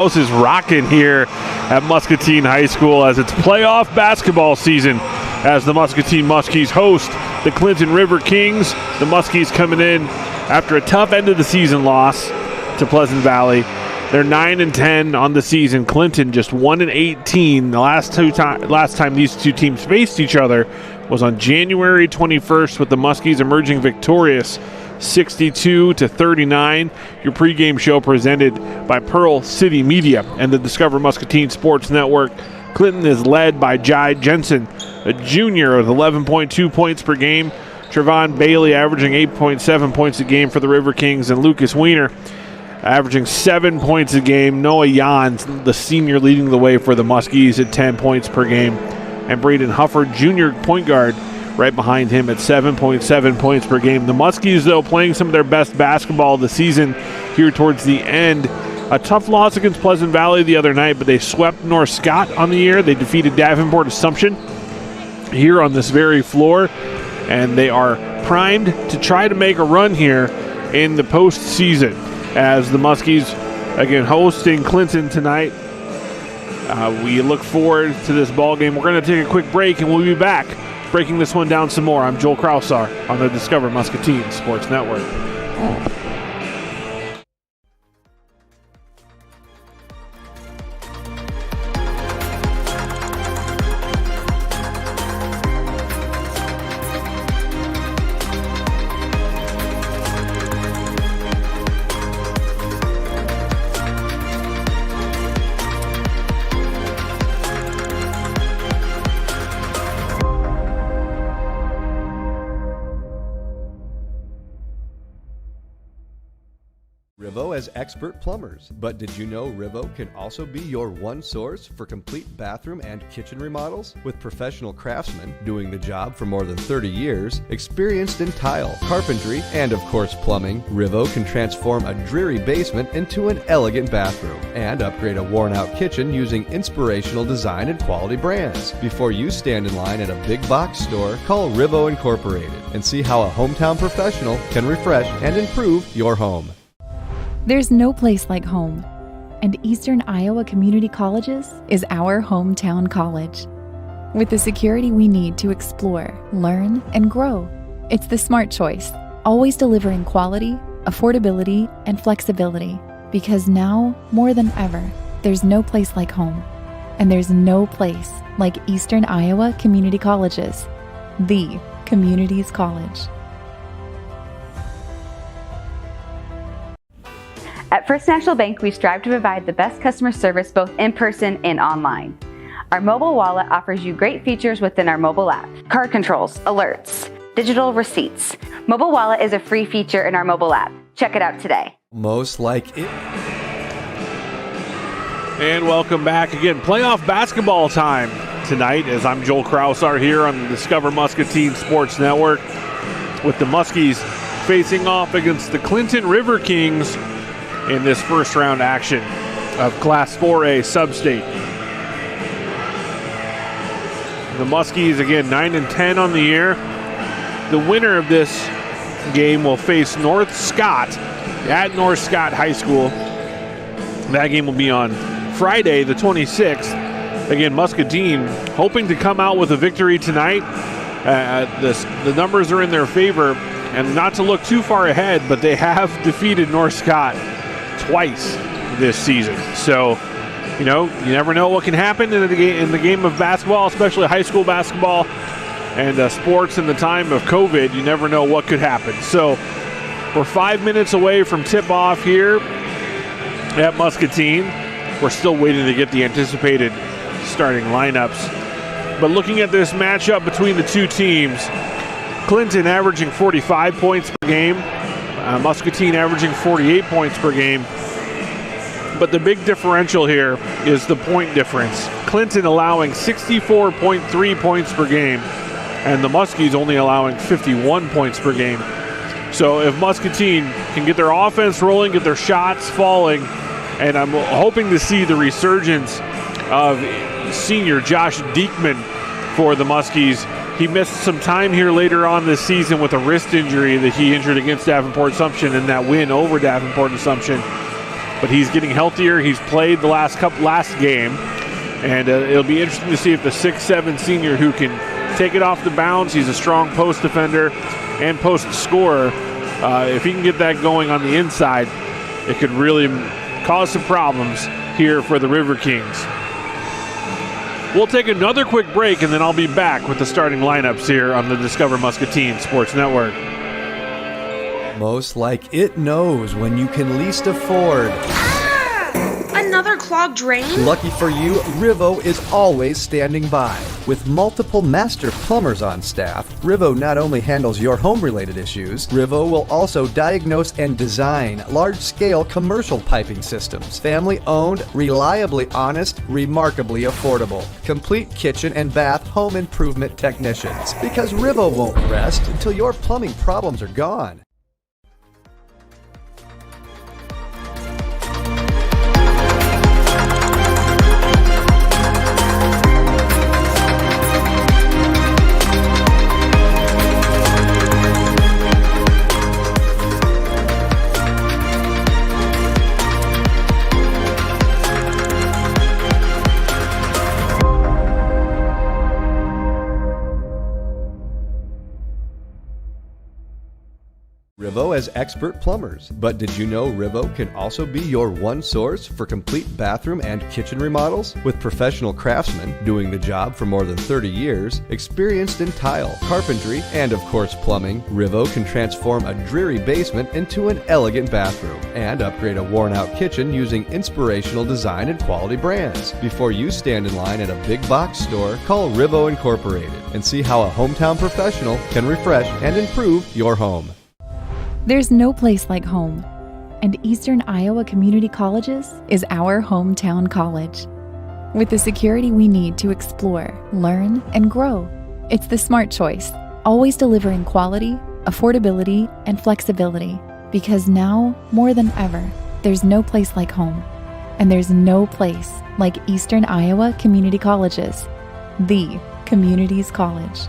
House is rocking here at Muscatine High School as it's playoff basketball season as the Muscatine Muskies host the Clinton River Kings. The Muskies coming in after a tough end of the season loss to Pleasant Valley. They're 9-10 on the season. Clinton just 1-18. The last time these two teams faced each other was on January 21st, with the Muskies emerging victorious 62-39. Your pregame show presented by Pearl City Media and the Discover Muscatine Sports Network. Clinton is led by Jai Jensen, a junior with 11.2 points per game. Trevon Bailey averaging 8.7 points a game for the River Kings, and Lucas Weiner averaging 7 points a game. Noah Jans, the senior, leading the way for the Muskies at 10 points per game. And Braden Hufford, junior point guard, right behind him at 7.7 points per game. The Muskies, though, playing some of their best basketball of the season here towards the end. A tough loss against Pleasant Valley the other night, but they swept North Scott on the year. They defeated Davenport Assumption here on this very floor, and they are primed to try to make a run here in the postseason as the Muskies, again, hosting Clinton tonight. We look forward to this ball game. We're going to take a quick break, and we'll be back breaking this one down some more. I'm Joel Krausar on the Discover Muscatine Sports Network. RIVO has expert plumbers, but did you know RIVO can also be your one source for complete bathroom and kitchen remodels? With professional craftsmen doing the job for more than 30 years, experienced in tile, carpentry, and of course plumbing, RIVO can transform a dreary basement into an elegant bathroom and upgrade a worn-out kitchen using inspirational design and quality brands. Before you stand in line at a big box store, call RIVO Incorporated and see how a hometown professional can refresh and improve your home. There's no place like home, and Eastern Iowa Community Colleges is our hometown college. With the security we need to explore, learn, and grow, it's the smart choice, always delivering quality, affordability, and flexibility. Because now, more than ever, there's no place like home, and there's no place like Eastern Iowa Community Colleges, the community's college. At First National Bank, we strive to provide the best customer service both in person and online. Our mobile wallet offers you great features within our mobile app. Card controls, alerts, digital receipts. Mobile wallet is a free feature in our mobile app. Check it out today. Most like it. And welcome back again. Playoff basketball time tonight as I'm Joel Krausar here on the Discover Muscatine Sports Network with the Muskies facing off against the Clinton River Kings in this first round action of Class 4A Sub-State. The Muskies, again, 9-10 on the year. The winner of this game will face North Scott at North Scott High School. That game will be on Friday, the 26th. Again, Muscatine hoping to come out with a victory tonight. The numbers are in their favor, and not to look too far ahead, but they have defeated North Scott twice this season. So, you never know what can happen in the game of basketball, especially high school basketball and sports in the time of COVID. You never know what could happen. So, we're 5 minutes away from tip-off here at Muscatine. We're still waiting to get the anticipated starting lineups. But looking at this matchup between the two teams, Clinton averaging 45 points per game, Muscatine averaging 48 points per game. But the big differential here is the point difference. Clinton allowing 64.3 points per game, and the Muskies only allowing 51 points per game. So if Muscatine can get their offense rolling, get their shots falling, and I'm hoping to see the resurgence of senior Josh Diekman for the Muskies. He missed some time here later on this season with a wrist injury that he injured against Davenport Assumption in that win over Davenport Assumption. but he's getting healthier. He's played the last game, and it'll be interesting to see if the 6'7" senior who can take it off the bounce, he's a strong post defender and post scorer. If he can get that going on the inside, it could really cause some problems here for the River Kings. We'll take another quick break, and then I'll be back with the starting lineups here on the Discover Muscatine Sports Network. Most like it knows when you can least afford. Another clogged drain? Lucky for you, RIVO is always standing by. With multiple master plumbers on staff, RIVO not only handles your home-related issues, RIVO will also diagnose and design large-scale commercial piping systems. Family-owned, reliably honest, remarkably affordable. Complete kitchen and bath home improvement technicians. Because RIVO won't rest until your plumbing problems are gone. RIVO has expert plumbers, but did you know RIVO can also be your one source for complete bathroom and kitchen remodels? With professional craftsmen doing the job for more than 30 years, experienced in tile, carpentry, and of course plumbing, RIVO can transform a dreary basement into an elegant bathroom and upgrade a worn-out kitchen using inspirational design and quality brands. Before you stand in line at a big box store, call RIVO Incorporated and see how a hometown professional can refresh and improve your home. There's no place like home, and Eastern Iowa Community Colleges is our hometown college. With the security we need to explore, learn, and grow, it's the smart choice, always delivering quality, affordability, and flexibility. Because now, more than ever, there's no place like home, and there's no place like Eastern Iowa Community Colleges, the community's college.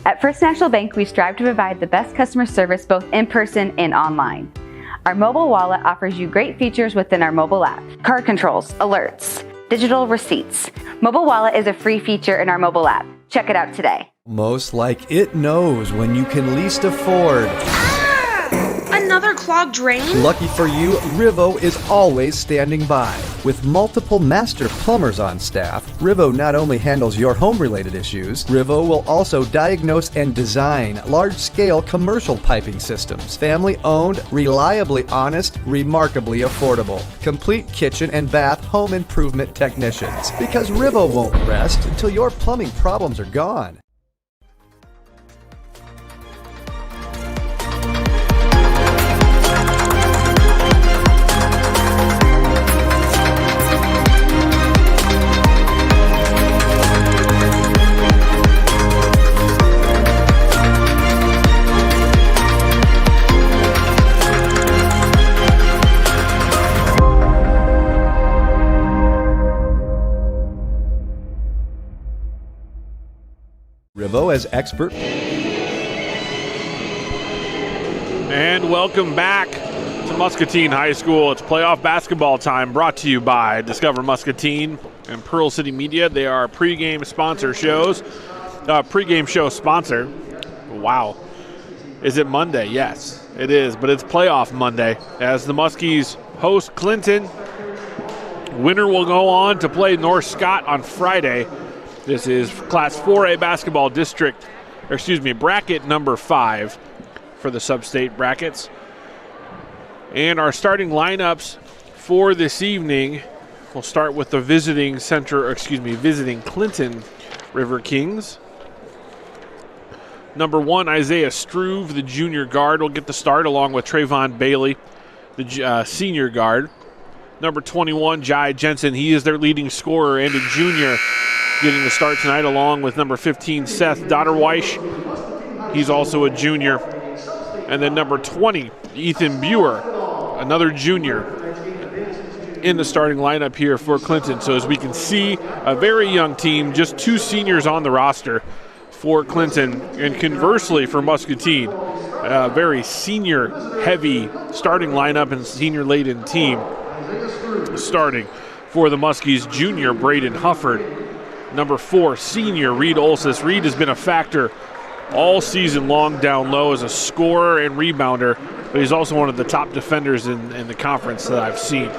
At First National Bank, we strive to provide the best customer service both in person and online. Our mobile wallet offers you great features within our mobile app: card controls, alerts, digital receipts. Mobile wallet is a free feature in our mobile app. Check it out today. Most like it knows when you can least afford. Another clogged drain? Lucky for you, RIVO is always standing by. With multiple master plumbers on staff, RIVO not only handles your home-related issues, RIVO will also diagnose and design large-scale commercial piping systems. Family-owned, reliably honest, remarkably affordable. Complete kitchen and bath home improvement technicians. Because RIVO won't rest until your plumbing problems are gone. RIVO as expert. And welcome back to Muscatine High School. It's playoff basketball time, brought to you by Discover Muscatine and Pearl City Media. They are pregame show sponsor. Wow. Is it Monday? Yes, it is, but it's playoff Monday as the Muskies host Clinton. Winner will go on to play North Scott on Friday. This is Class 4A basketball bracket number 5 for the sub-state brackets. And our starting lineups for this evening, we'll start with the visiting Clinton River Kings. Number 1, Isaiah Struve, the junior guard, will get the start along with Trayvon Bailey, the senior guard. Number 21, Jai Jensen, he is their leading scorer and a junior, getting the start tonight along with number 15, Seth Dotterweich. He's also a junior. And then number 20, Ethan Buer, another junior, in the starting lineup here for Clinton. So as we can see, a very young team, just 2 seniors on the roster for Clinton. And conversely for Muscatine, a very senior-heavy starting lineup and senior-laden team. Starting for the Muskies, junior Braden Hufford. Number 4, senior Reed Olsis. Reed has been a factor all season long down low as a scorer and rebounder, but he's also one of the top defenders in the conference that I've seen.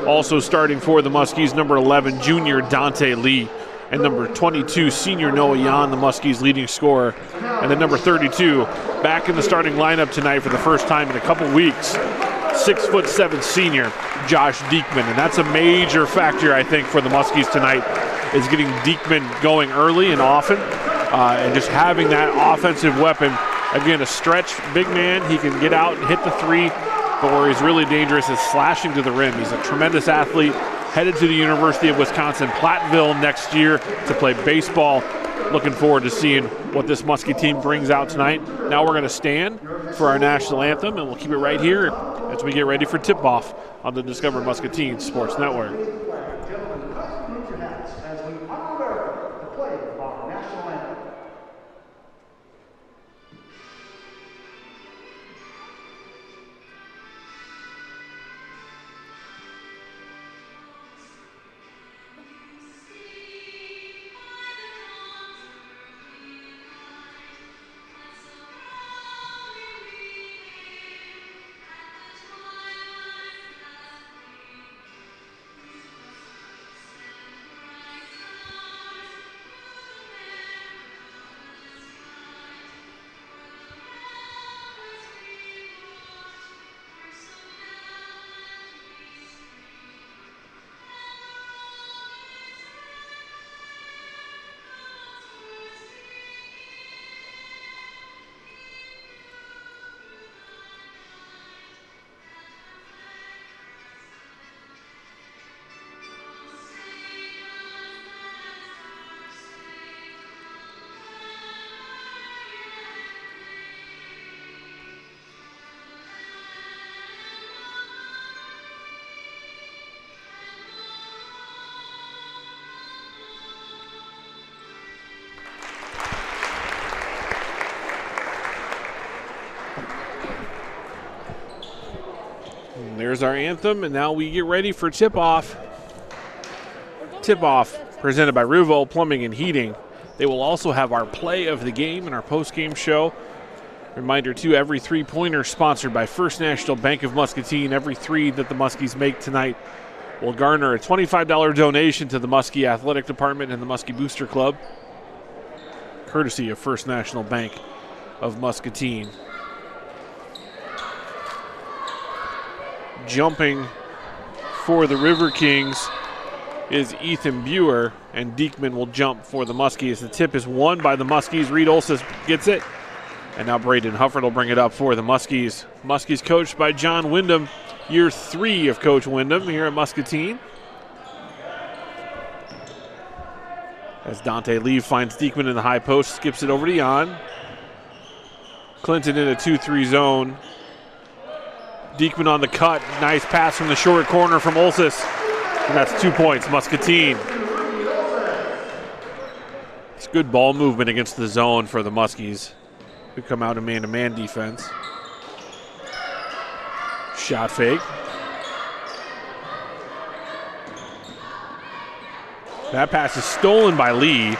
Also starting for the Muskies, number 11, junior Dante Lee, and number 22, senior Noah Yan, the Muskies' leading scorer. And then number 32, back in the starting lineup tonight for the first time in a couple weeks, 6'7" senior Josh Diekman. And that's a major factor, I think, for the Muskies tonight, is getting Diekman going early and often, and just having that offensive weapon. Again, a stretch big man. He can get out and hit the three, but where he's really dangerous is slashing to the rim. He's a tremendous athlete, headed to the University of Wisconsin-Platteville next year to play baseball. Looking forward to seeing what this Muskie team brings out tonight. Now we're going to stand for our national anthem, and we'll keep it right here as we get ready for tip-off on the Discover Muscatine Sports Network. There's our anthem, and now we get ready for tip-off. Tip-off presented by RIVO Plumbing and Heating. They will also have our play of the game and our post-game show. Reminder, too, every three-pointer sponsored by First National Bank of Muscatine. Every three that the Muskies make tonight will garner a $25 donation to the Muskie Athletic Department and the Muskie Booster Club, courtesy of First National Bank of Muscatine. Jumping for the River Kings is Ethan Buer, and Diekman will jump for the Muskies. The tip is won by the Muskies. Reed Olsis gets it, and now Braden Hufford will bring it up for the Muskies. Muskies coached by John Wyndham, year 3 of Coach Wyndham here at Muscatine. As Dante Lee finds Diekman in the high post, skips it over to Jan. Clinton in a 2-3 zone. Diekman on the cut. Nice pass from the short corner from Olsis. And that's 2 points, Muscatine. It's good ball movement against the zone for the Muskies, who come out in man-to-man defense. Shot fake. That pass is stolen by Lee.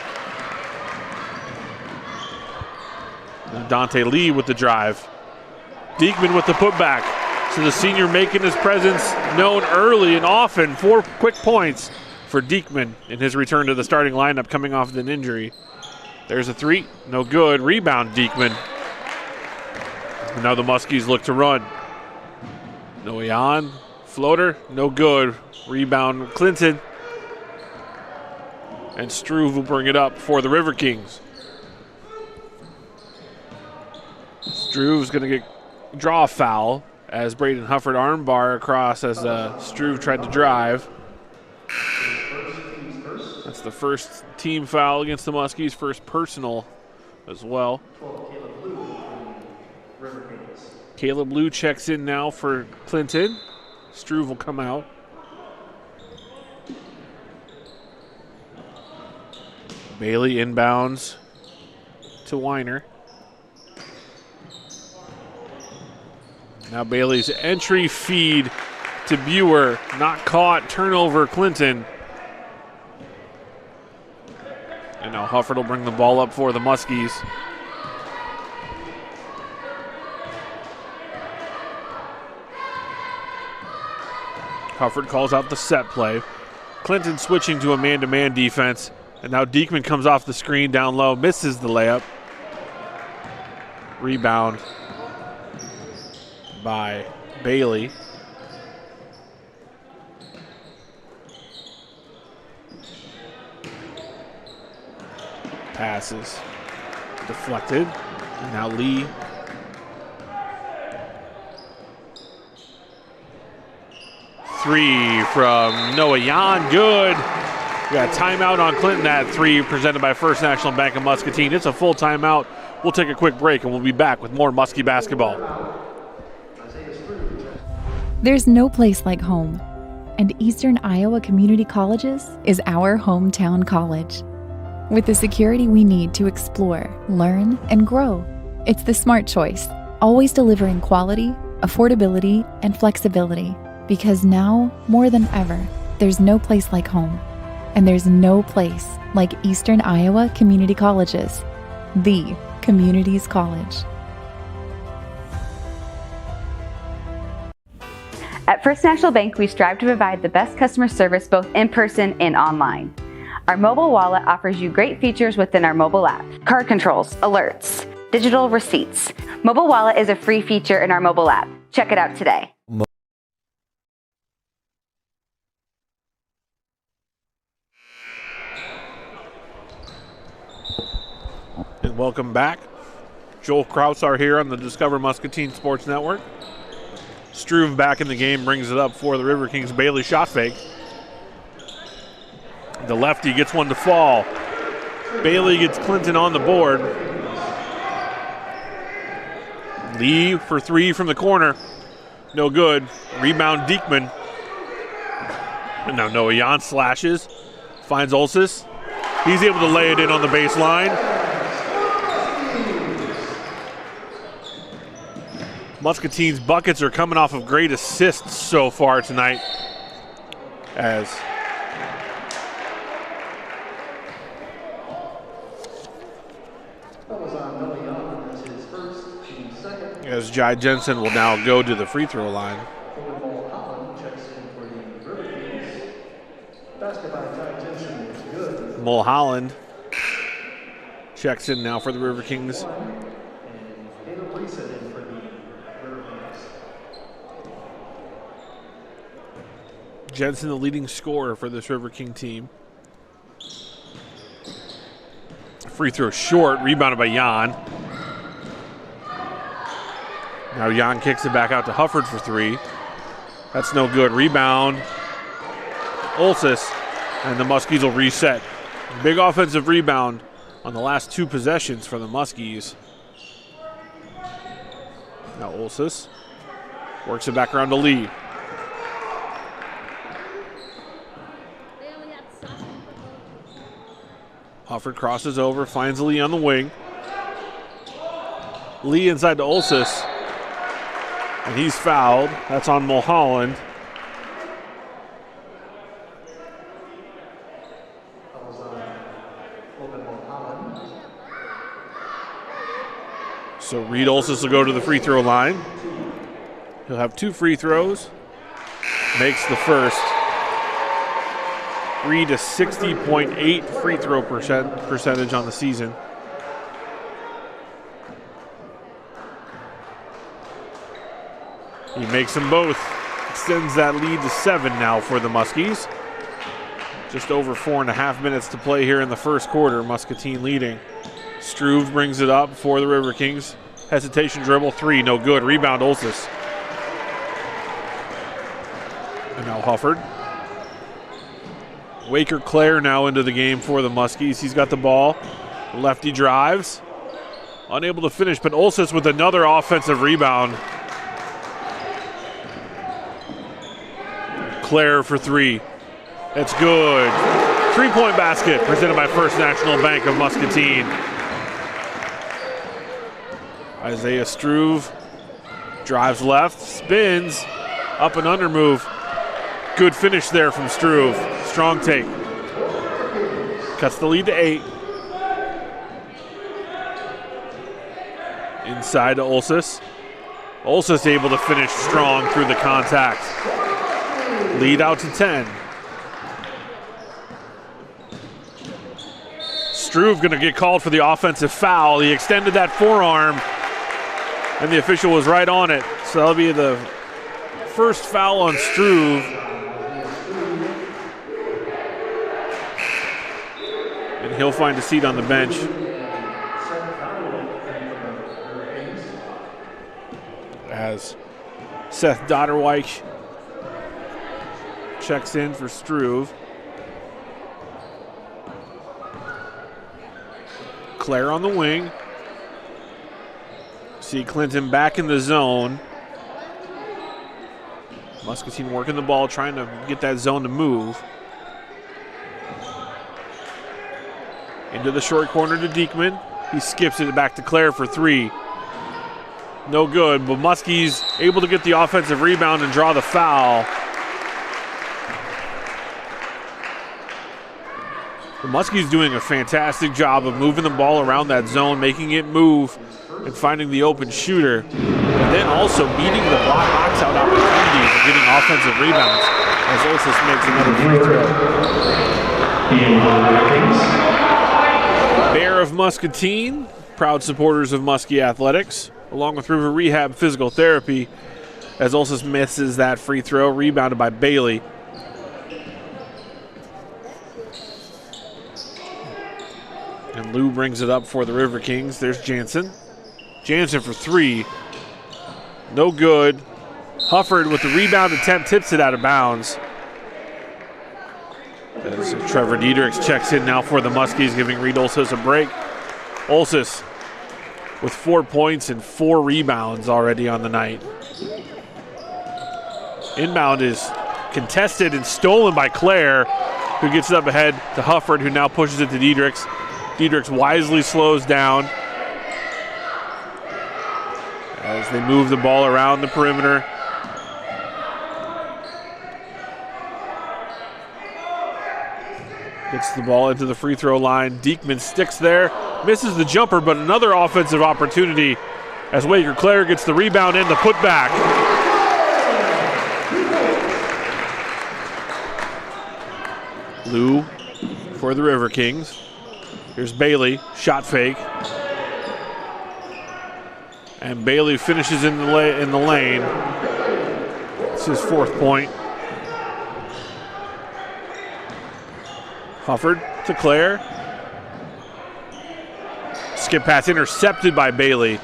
And Dante Lee with the drive. Diekman with the putback. So the senior making his presence known early and often. 4 quick points for Diekman in his return to the starting lineup coming off of an injury. There's a 3, no good. Rebound Diekman. And now the Muskies look to run. Noah Jan, floater, no good. Rebound Clinton. And Struve will bring it up for the River Kings. Struve's going to draw a foul as Braden Hufford armbar across as Struve tried to drive. That's the first team foul against the Muskies, first personal as well. Caleb Lou checks in now for Clinton. Struve will come out. Bailey inbounds. to Weiner. Now Bailey's entry feed to Buer, not caught, turnover Clinton. And now Hufford will bring the ball up for the Muskies. Hufford calls out the set play. Clinton switching to a man-to-man defense. And now Diekman comes off the screen down low, misses the layup. Rebound by Bailey. Passes deflected. And now Lee. Three from Noah Yan, good. We got a timeout on Clinton. That three presented by First National Bank of Muscatine. It's a full timeout. We'll take a quick break and we'll be back with more Muskie basketball. There's no place like home, and Eastern Iowa Community Colleges is our hometown college. With the security we need to explore, learn, and grow, it's the smart choice, always delivering quality, affordability, and flexibility. Because now, more than ever, there's no place like home. And there's no place like Eastern Iowa Community Colleges, the community's college. At First National Bank, we strive to provide the best customer service both in person and online. Our mobile wallet offers you great features within our mobile app. Card controls, alerts, digital receipts. Mobile wallet is a free feature in our mobile app. Check it out today. And welcome back. Joel Krausar here on the Discover Muscatine Sports Network. Struve back in the game, brings it up for the River Kings. Bailey shot fake. The lefty gets one to fall. Bailey gets Clinton on the board. Lee for three from the corner. No good. Rebound Diekman. And now Noah Jan slashes. Finds Olsis. He's able to lay it in on the baseline. Muscatine's buckets are coming off of great assists so far tonight. As Jai Jensen will now go to the free throw line. Mulholland checks in now for the River Kings. Jensen, the leading scorer for this River King team. Free throw short, rebounded by Jan. Now Jan kicks it back out to Hufford for three. That's no good. Rebound, Olsis, and the Muskies will reset. Big offensive rebound on the last two possessions for the Muskies. Now Olsis works it back around to Lee. Hufford crosses over, finds Lee on the wing. Lee inside to Olsis. And he's fouled. That's on Mulholland. So Reed Olsis will go to the free throw line. He'll have two free throws. Makes the first. Reed a 60.8 free throw percentage on the season. He makes them both. Extends that lead to 7 now for the Muskies. Just over 4.5 minutes to play here in the first quarter. Muscatine leading. Struve brings it up for the River Kings. Hesitation dribble, 3, no good. Rebound, Olsis. And now Hufford. Waker Clare now into the game for the Muskies. He's got the ball. Lefty drives. Unable to finish, but Olsis with another offensive rebound. Clare for 3. It's good. 3-point basket presented by First National Bank of Muscatine. Isaiah Struve drives left, spins, up and under move. Good finish there from Struve. Strong take. Cuts the lead to 8. Inside to Olsis. Olsis able to finish strong through the contact. Lead out to 10. Struve going to get called for the offensive foul. He extended that forearm, and the official was right on it. So that'll be the first foul on Struve. And he'll find a seat on the bench. As Seth Dotterweich checks in for Struve. Claire on the wing. See Clinton back in the zone. Muscatine working the ball, trying to get that zone to move. Into the short corner to Diekman. He skips it back to Claire for 3. No good, but Muskie's able to get the offensive rebound and draw the foul. The Muskie's doing a fantastic job of moving the ball around that zone, making it move, and finding the open shooter. But then also beating the block box out opportunities and getting offensive rebounds as Olsis makes another free throw. Bear of Muscatine, proud supporters of Muskie Athletics, along with River Rehab Physical Therapy, as Olsis misses that free throw, rebounded by Bailey. And Lou brings it up for the River Kings. There's Jansen. Jansen for 3. No good. Hufford with the rebound attempt tips it out of bounds. As Trevor Diedericks checks in now for the Muskies, giving Reed Olsis a break. Olsis with 4 points and 4 rebounds already on the night. Inbound is contested and stolen by Claire, who gets it up ahead to Hufford, who now pushes it to Diedericks. Diedericks wisely slows down as they move the ball around the perimeter. Gets the ball into the free throw line. Diekman sticks there, misses the jumper, but another offensive opportunity as Waker Claire gets the rebound and the putback. Lou for the River Kings. Here's Bailey, shot fake. And Bailey finishes in the lane. It's his 4th point. Hufford to Claire. Skip pass intercepted by Bailey.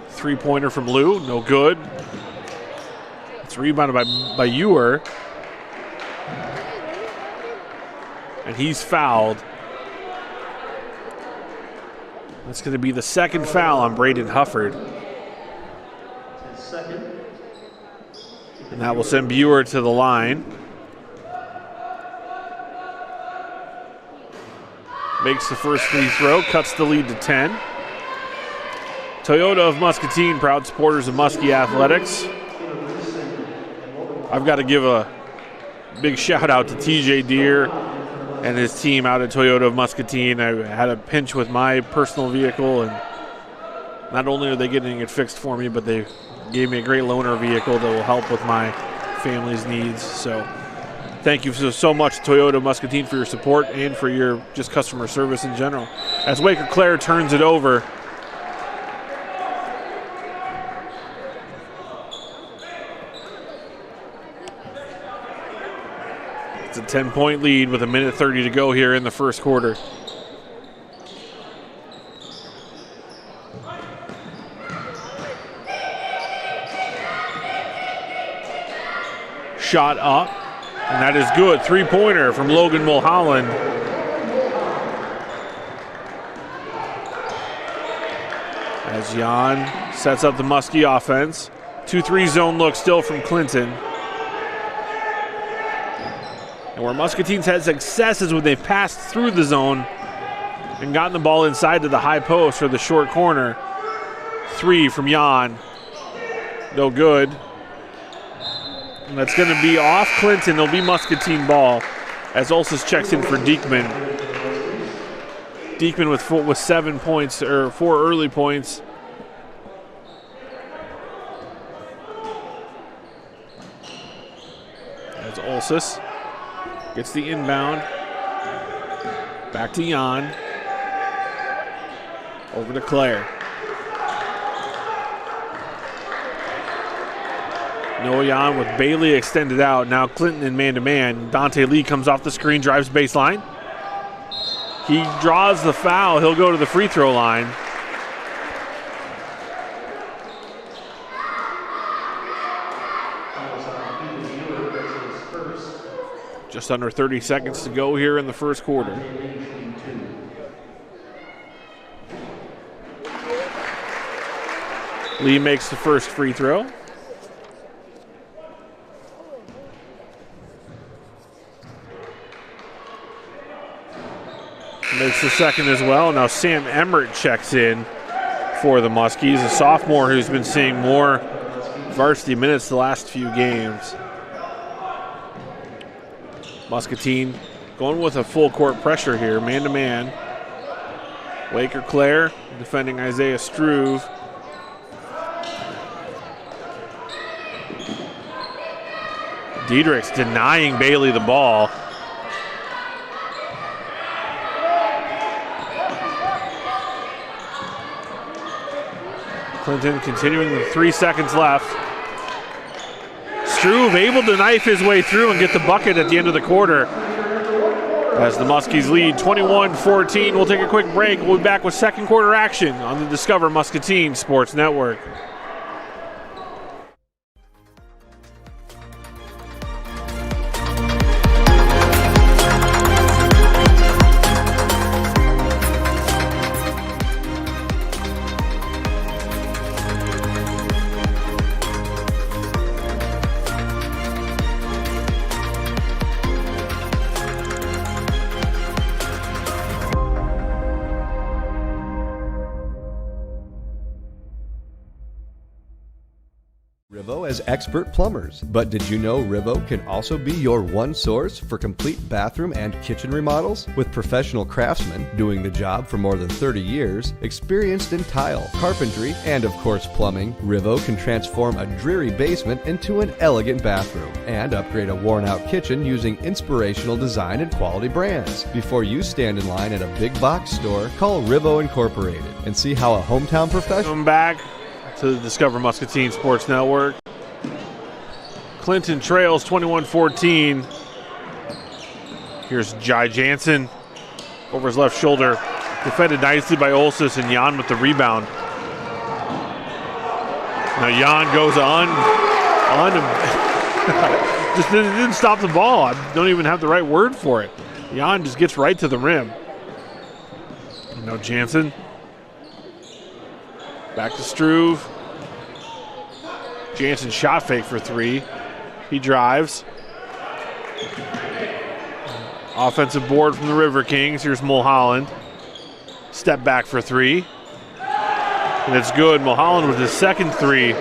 Three-pointer from Lou, no good. It's rebounded by Ewer. And he's fouled. That's going to be the 2nd foul on Braden Hufford. And that will send Ewer to the line. Makes the first free throw, cuts the lead to 10. Toyota of Muscatine, proud supporters of Muskie Athletics. I've got to give a big shout out to TJ Deere and his team out at Toyota of Muscatine. I had a pinch with my personal vehicle, and not only are they getting it fixed for me, but they gave me a great loaner vehicle that will help with my family's needs. So thank you so much, Toyota of Muscatine, for your support and for your just customer service in general. As Waker Claire turns it over, it's a 10-point lead with 1:30 to go here in the first quarter. Shot up, and that is good. 3-pointer from Logan Mulholland. As Jan sets up the Muskie offense. 2-3 zone look still from Clinton. And where Muscatine's had success is when they've passed through the zone and gotten the ball inside to the high post or the short corner. 3 from Jan. No good. And that's going to be off Clinton. It'll be Muscatine ball as Olsis checks in for Diekman. Diekman with 7 points, or 4 early points. As Olsis gets the inbound. Back to Jan. Over to Claire. Noah Jan with Bailey extended out. Now Clinton in man-to-man. Dante Lee comes off the screen, drives baseline. He draws the foul. He'll go to the free throw line. Just under 30 seconds to go here in the first quarter. Lee makes the first free throw. Makes the second as well. Now Sam Emmert checks in for the Muskies, a sophomore who's been seeing more varsity minutes the last few games. Muscatine going with a full court pressure here, man-to-man. Waker Claire defending Isaiah Struve. Diedrich's denying Bailey the ball. Clinton continuing with 3 seconds left. Struve able to knife his way through and get the bucket at the end of the quarter. As the Muskies lead 21-14. We'll take a quick break. We'll be back with second quarter action on the Discover Muscatine Sports Network. RIVO as expert plumbers. But did you know RIVO can also be your one source for complete bathroom and kitchen remodels? With professional craftsmen doing the job for more than 30 years, experienced in tile, carpentry, and of course plumbing, RIVO can transform a dreary basement into an elegant bathroom and upgrade a worn-out kitchen using inspirational design and quality brands. Before you stand in line at a big box store, call RIVO Incorporated and see how a hometown professional... Come back to the Discover Muscatine Sports Network. Clinton trails 21-14. Here's Jai Jansen over his left shoulder. Defended nicely by Olsis, and Jan with the rebound. Now Jan goes on just didn't stop the ball. I don't even have the right word for it. Jan just gets right to the rim. Now Jansen. Back to Struve. Jansen shot fake for 3. He drives. Offensive board from the River Kings. Here's Mulholland. Step back for 3. And it's good. Mulholland with his second 3.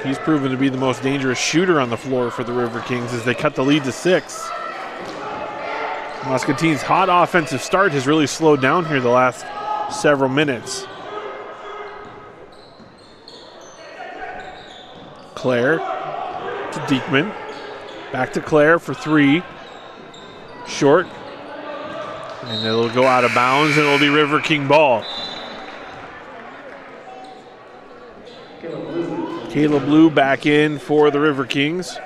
He's proven to be the most dangerous shooter on the floor for the River Kings as they cut the lead to 6. Muscatine's hot offensive start has really slowed down here the last several minutes. Claire to Diekman. Back to Claire for 3. Short. And it'll go out of bounds and it'll be River King ball. Caleb Blue back in for the River Kings.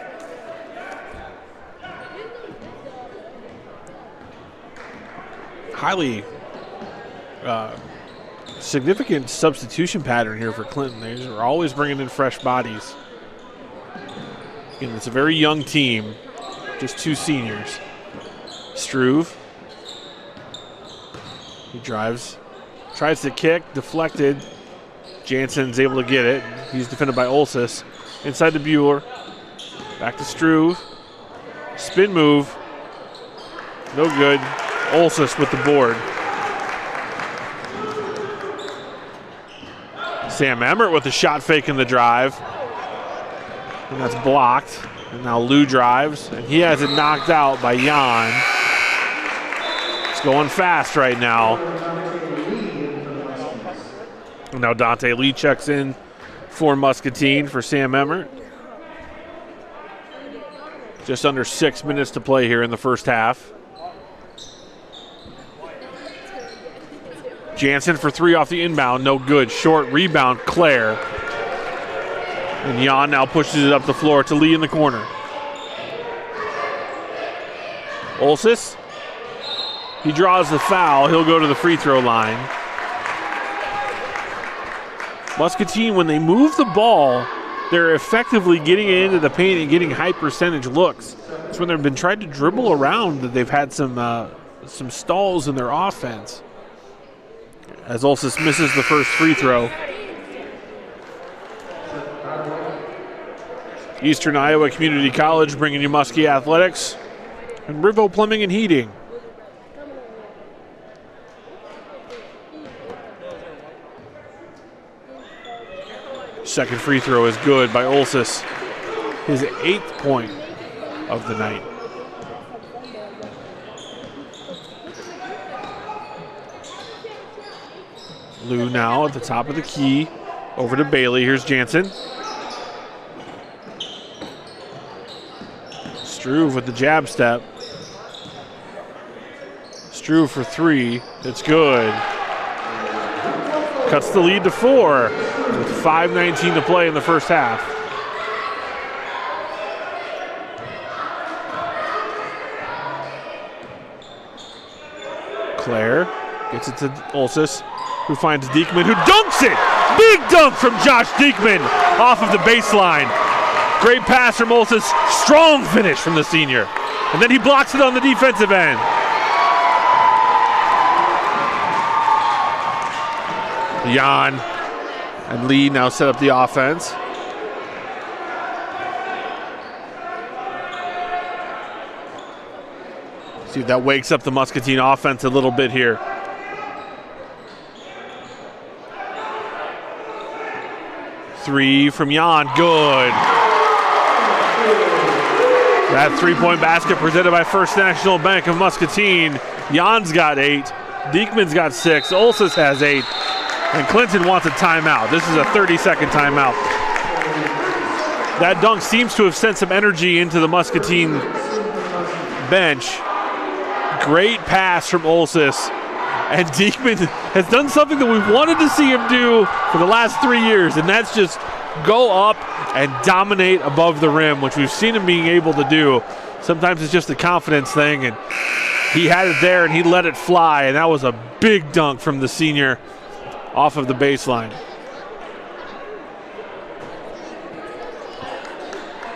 Highly significant substitution pattern here for Clinton. They are always bringing in fresh bodies. Again, it's a very young team, just 2 seniors. Struve. He drives, tries to kick, deflected. Jansen's able to get it. He's defended by Olsis. Inside to Bueller. Back to Struve. Spin move. No good. Olsis with the board. Sam Emmert with the shot fake in the drive. And that's blocked. And now Lou drives. And he has it knocked out by Jan. It's going fast right now. And now Dante Lee checks in for Muscatine for Sam Emmert. Just under 6 minutes to play here in the first half. Jansen for three off the inbound, no good. Short rebound, Claire. And Jan now pushes it up the floor to Lee in the corner. Olsis, he draws the foul. He'll go to the free throw line. Muscatine, when they move the ball, they're effectively getting it into the paint and getting high percentage looks. It's when they've been trying to dribble around that they've had some stalls in their offense. As Olsis misses the first free throw. Eastern Iowa Community College bringing you Muskie Athletics and RIVO Plumbing and Heating. Second free throw is good by Olsis. His 8th point of the night. Lou now at the top of the key. Over to Bailey. Here's Jansen. Struve with the jab step. Struve for three. It's good. Cuts the lead to 4 with 5:19 to play in the first half. Claire gets it to Olsis, who finds Diekman, who dunks it! Big dunk from Josh Diekman off of the baseline. Great pass from Olsis, strong finish from the senior. And then he blocks it on the defensive end. Jan and Lee now set up the offense. See if that wakes up the Muscatine offense a little bit here. Three from Jan, good. That three-point basket presented by First National Bank of Muscatine. Jan's got 8, Diekman's got 6, Olsis has 8, and Clinton wants a timeout. This is a 30-second timeout. That dunk seems to have sent some energy into the Muscatine bench. Great pass from Olsis. And Diekman has done something that we've wanted to see him do for the last 3 years, and that's just go up and dominate above the rim, which we've seen him being able to do. Sometimes it's just a confidence thing, and he had it there and he let it fly, and that was a big dunk from the senior off of the baseline.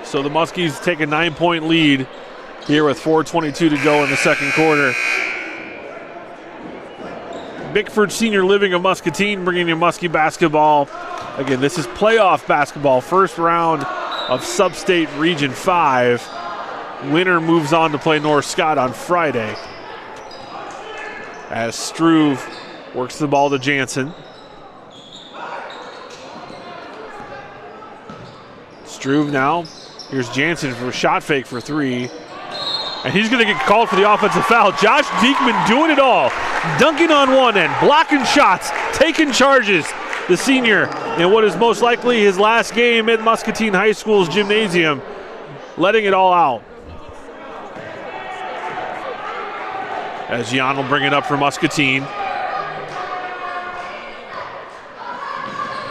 So the Muskies take a 9-point lead here with 4:22 to go in the second quarter. Bickford Senior Living of Muscatine bringing you Muskie basketball. Again, this is playoff basketball, first round of Sub-State Region 5. Winner moves on to play North Scott on Friday. As Struve works the ball to Jansen. Struve now. Here's Jansen for a shot fake for 3. And he's going to get called for the offensive foul. Josh Diekman doing it all. Dunking on one end, blocking shots, taking charges. The senior in what is most likely his last game at Muscatine High School's gymnasium, letting it all out. As Jan will bring it up for Muscatine.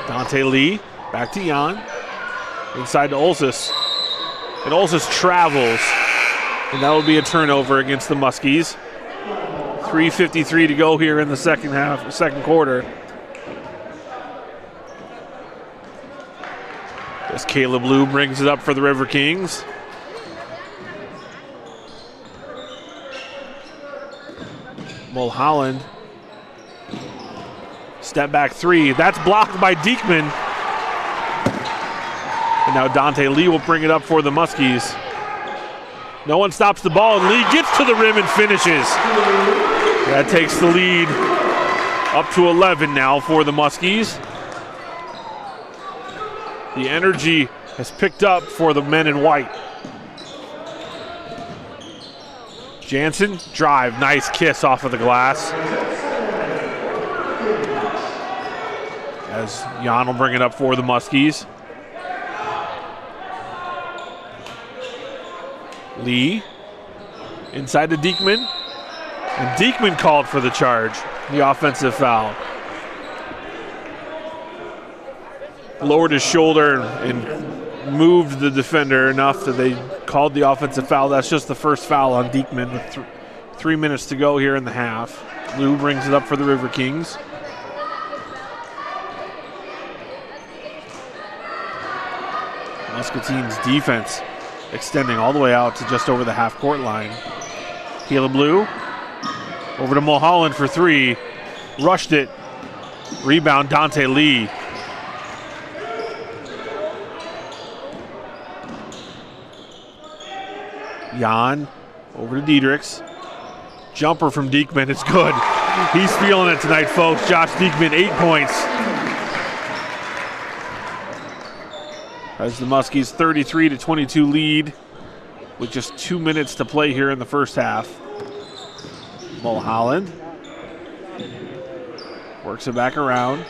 Dante Lee, back to Jan. Inside to Olsis. And Olsis travels. And that will be a turnover against the Muskies. 3:53 to go here in the second quarter. As Caleb Lou brings it up for the River Kings. Mulholland. Step back 3. That's blocked by Diekman. And now Dante Lee will bring it up for the Muskies. No one stops the ball, and Lee gets to the rim and finishes. That takes the lead up to 11 now for the Muskies. The energy has picked up for the men in white. Jansen, drive, nice kiss off of the glass. As Jan will bring it up for the Muskies. Lee inside to Diekman. And Diekman called for the charge, the offensive foul. Lowered his shoulder and moved the defender enough that they called the offensive foul. That's just the first foul on Diekman with 3 minutes to go here in the half. Lou brings it up for the River Kings. Muscatine's defense extending all the way out to just over the half-court line. Caleb Lou over to Mulholland for three. Rushed it. Rebound, Dante Lee. Jan over to Diedrichs. Jumper from Diekman. It's good. He's feeling it tonight, folks. Josh Diekman, 8 points. As the Muskies 33-22 lead with just 2 minutes to play here in the first half. Mulholland works it back around.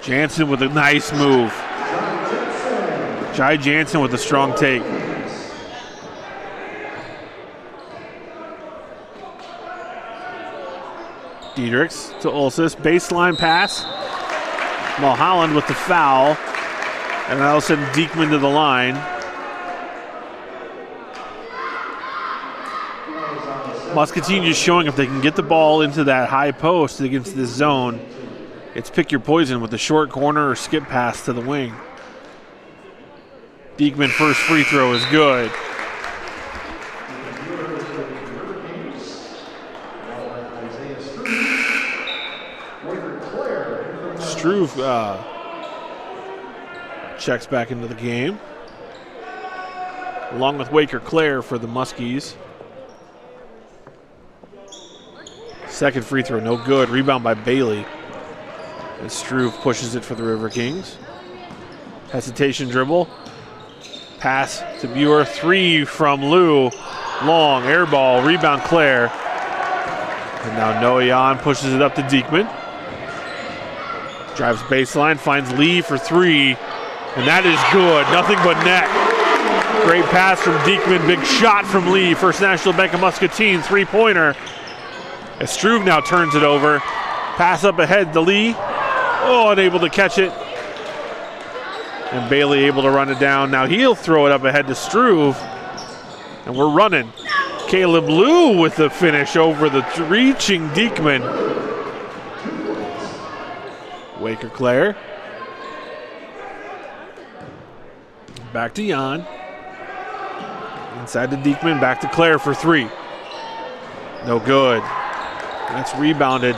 Jansen with a nice move. Jai Jansen with a strong take. Diedrichs to Olsis, baseline pass. Mulholland with the foul. And all of a sudden Diekman to the line. Muscatine just showing if they can get the ball into that high post against this zone. It's pick your poison with the short corner or skip pass to the wing. Diekman first free throw is good. Struve checks back into the game. Along with Waker Clare for the Muskies. Second free throw, no good. Rebound by Bailey. And Struve pushes it for the River Kings. Hesitation dribble. Pass to Buer. Three from Lou. Long air ball. Rebound Clare. And now Noah Jan pushes it up to Diekman. Drives baseline. Finds Lee for three. And that is good. Nothing but net. Great pass from Diekman. Big shot from Lee. First National Bank of Muscatine three-pointer. As Struve now turns it over. Pass up ahead to Lee. Oh, unable to catch it. And Bailey able to run it down. Now he'll throw it up ahead to Struve. And we're running. Caleb Lou with the finish over the reaching Diekman. Waker Clare. Back to Jan. Inside to Diekman. Back to Clare for three. No good. That's rebounded.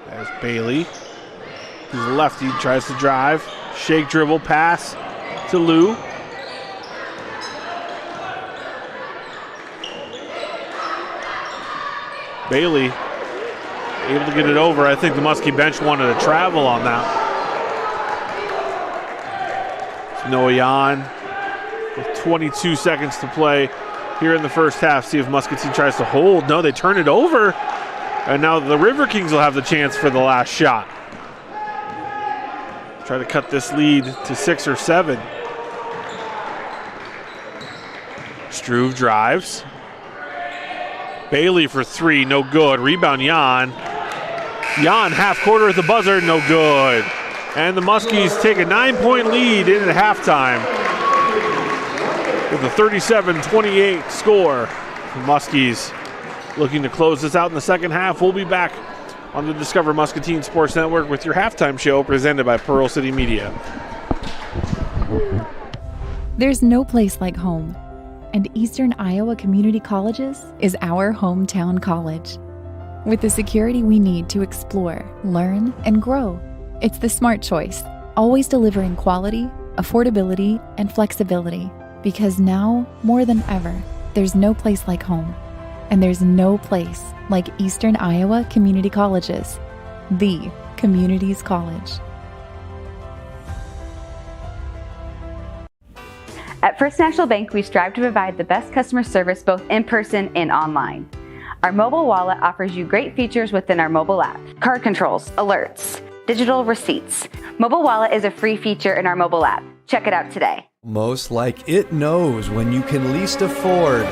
There's Bailey. He's a lefty, tries to drive. Shake dribble, pass to Lou. Bailey able to get it over. I think the Muskie bench wanted to travel on that. It's Noah Jan with 22 seconds to play here in the first half. See if Muscatine tries to hold. No, they turn it over. And now the River Kings will have the chance for the last shot. Try to cut this lead to 6 or 7. Struve drives. Bailey for three, no good. Rebound Jan. Jan half quarter at the buzzer, no good. And the Muskies take a 9-point lead in at halftime with a 37-28 score. The Muskies looking to close this out in the second half. We'll be back on the Discover Muscatine Sports Network with your halftime show presented by Pearl City Media. There's no place like home. and Eastern Iowa Community Colleges is our hometown college. With the security we need to explore, learn, and grow, it's the smart choice, always delivering quality, affordability, and flexibility. Because now, more than ever, there's no place like home. And there's no place like Eastern Iowa Community Colleges, the community's college. At First National Bank, we strive to provide the best customer service both in person and online. Our mobile wallet offers you great features within our mobile app: card controls, alerts, digital receipts. Mobile wallet is a free feature in our mobile app. Check it out today. Most like it knows when you can least afford.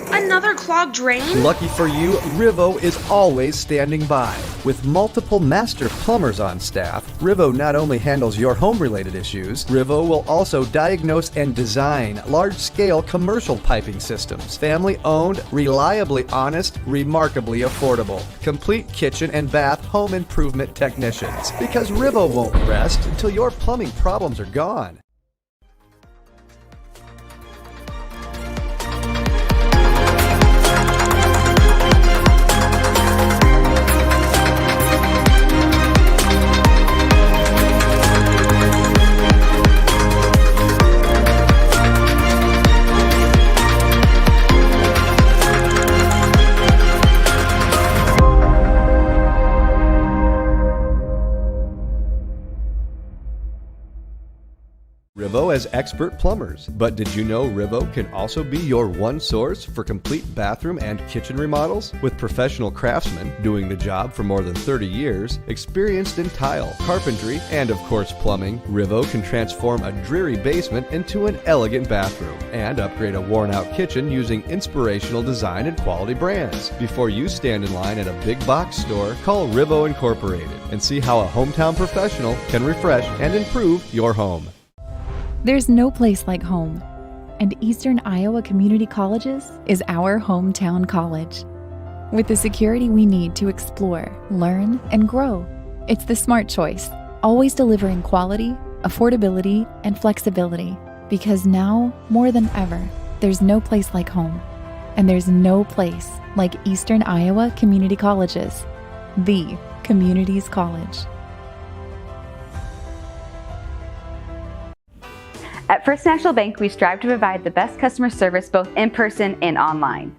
Another clogged drain? Lucky for you, RIVO is always standing by. With multiple master plumbers on staff, RIVO not only handles your home-related issues, RIVO will also diagnose and design large-scale commercial piping systems. Family-owned, reliably honest, remarkably affordable. Complete kitchen and bath home improvement technicians. Because RIVO won't rest until your plumbing problems are gone. RIVO has expert plumbers, but did you know RIVO can also be your one source for complete bathroom and kitchen remodels? With professional craftsmen doing the job for more than 30 years, experienced in tile, carpentry, and of course plumbing, RIVO can transform a dreary basement into an elegant bathroom and upgrade a worn-out kitchen using inspirational design and quality brands. Before you stand in line at a big box store, call RIVO Incorporated and see how a hometown professional can refresh and improve your home. There's no place like home, and Eastern Iowa Community Colleges is our hometown college. With the security we need to explore, learn, and grow, it's the smart choice, always delivering quality, affordability, and flexibility. Because now, more than ever, there's no place like home, and there's no place like Eastern Iowa Community Colleges, the community's college. At First National Bank, we strive to provide the best customer service both in person and online.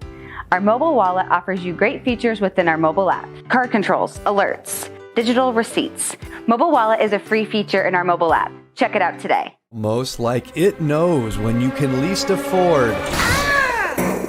Our mobile wallet offers you great features within our mobile app: card controls, alerts, digital receipts. Mobile wallet is a free feature in our mobile app. Check it out today. Most like it knows when you can least afford.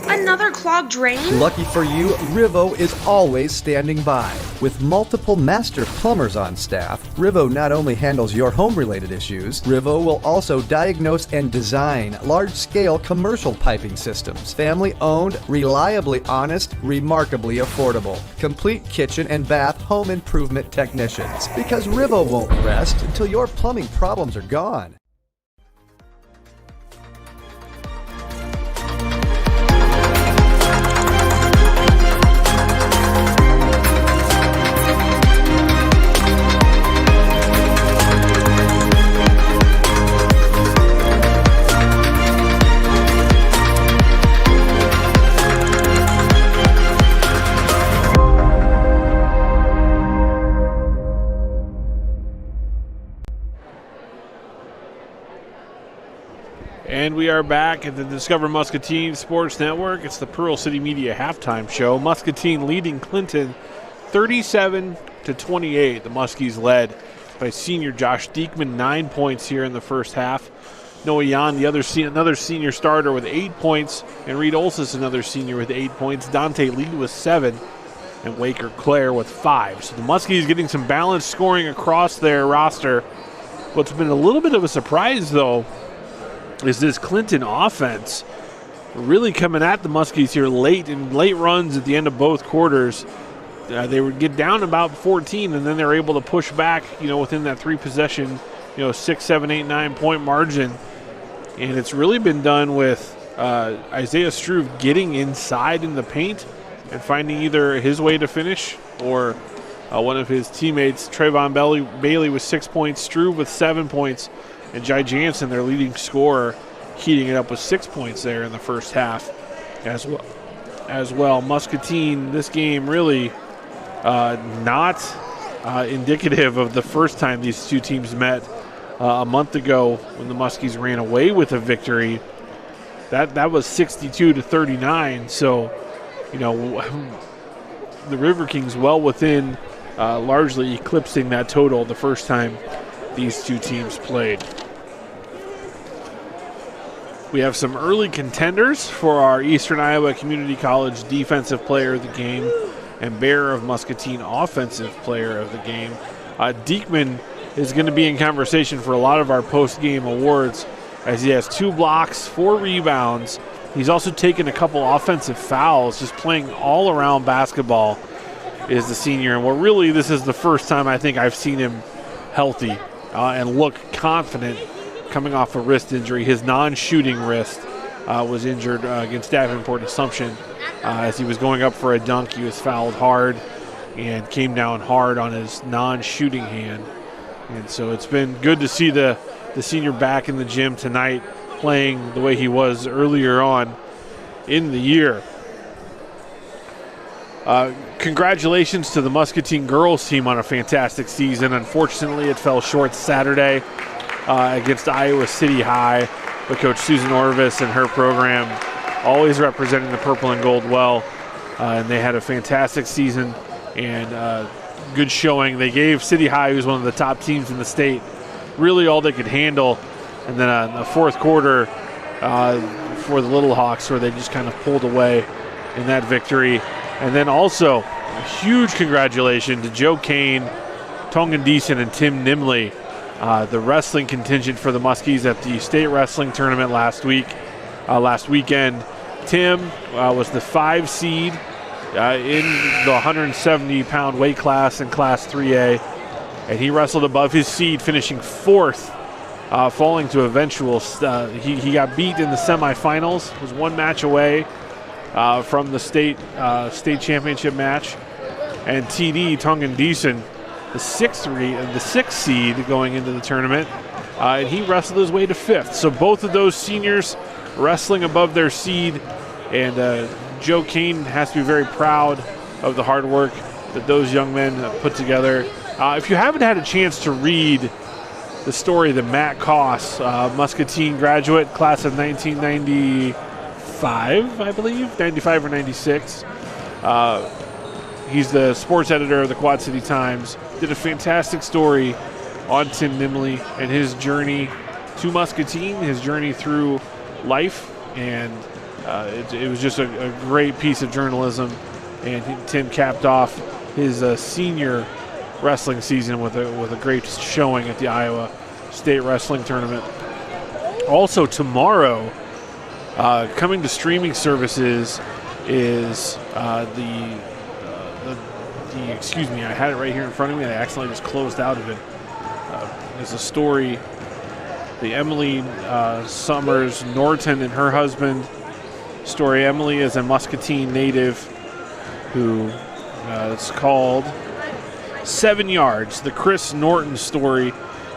Another clogged drain? Lucky for you, RIVO is always standing by. With multiple master plumbers on staff, RIVO not only handles your home-related issues, RIVO will also diagnose and design large-scale commercial piping systems. Family-owned, reliably honest, remarkably affordable. Complete kitchen and bath home improvement technicians. Because RIVO won't rest until your plumbing problems are gone. And we are back at the Discover Muscatine Sports Network. It's the Pearl City Media halftime show. Muscatine leading Clinton 37-28. The Muskies led by senior Josh Diekman, 9 points here in the first half. Noah Yan, another senior starter with 8 points, and Reed Olsis, another senior with 8 points. Dante Lee with 7, and Waker Clare with 5. So the Muskies getting some balanced scoring across their roster. What's been a little bit of a surprise, though, is this Clinton offense really coming at the Muskies here late runs at the end of both quarters. They would get down about 14, and then they're able to push back, within that 3-possession, 6, 7, 8, 9 point margin. And it's really been done with Isaiah Struve getting inside in the paint and finding either his way to finish or one of his teammates. Trayvon Bailey with 6 points, Struve with 7 points, and Jai Jansen, their leading scorer, heating it up with 6 points there in the first half as well. Muscatine, this game really not indicative of the first time these two teams met a month ago when the Muskies ran away with a victory. That was 62-39. So, the River Kings well within, largely eclipsing that total the first time these two teams played. We have some early contenders for our Eastern Iowa Community College Defensive Player of the Game and Bear of Muscatine Offensive Player of the Game. Diekman is going to be in conversation for a lot of our post-game awards as he has 2 blocks, 4 rebounds. He's also taken a couple offensive fouls, just playing all-around basketball is the senior. And really, this is the first time I think I've seen him healthy and look confident coming off a wrist injury. His non-shooting wrist was injured against Davenport Assumption. As he was going up for a dunk, he was fouled hard and came down hard on his non-shooting hand. And so it's been good to see the senior back in the gym tonight playing the way he was earlier on in the year. Congratulations to the Muscatine girls team on a fantastic season. Unfortunately, it fell short Saturday against Iowa City High, but Coach Susan Orvis and her program always representing the purple and gold well, and they had a fantastic season and good showing. They gave City High, who's one of the top teams in the state, really all they could handle, and then the fourth quarter for the Little Hawks where they just kind of pulled away in that victory. And then also a huge congratulations to Joe Kane, Tongan Deason, and Tim Nimley, the wrestling contingent for the Muskies at the state wrestling tournament last weekend. Tim was the 5 seed in the 170-pound weight class in Class 3A, and he wrestled above his seed, finishing 4th, falling to eventual. He got beat in the semifinals, was 1 match away from the state championship match. And TD, Tongan Deason, the 6th seed going into the tournament, and he wrestled his way to 5th. So both of those seniors wrestling above their seed, and Joe Kane has to be very proud of the hard work that those young men put together. If you haven't had a chance to read the story that Matt Koss, Muscatine graduate, class of 1995, I believe, 95 or 96. He's the sports editor of the Quad City Times. Did a fantastic story on Tim Nimley and his journey to Muscatine, his journey through life, and it was just a great piece of journalism. And Tim capped off his senior wrestling season with a great showing at the Iowa State Wrestling Tournament. Also tomorrow, coming to streaming services is excuse me, I had it right here in front of me. I accidentally just closed out of it. There's a story, the Emily Summers Norton and her husband story. Emily is a Muscatine native who it's called 7 Yards, the Chris Norton story.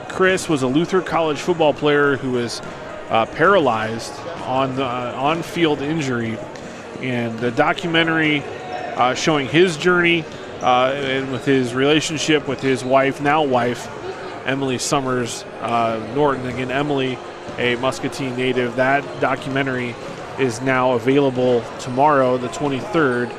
Chris was a Lutheran college football player who was paralyzed on on-field injury, and the documentary showing his journey and with his relationship with his wife, Emily Summers Norton. Again, Emily, a Muscatine native. That documentary is now available tomorrow, the 23rd,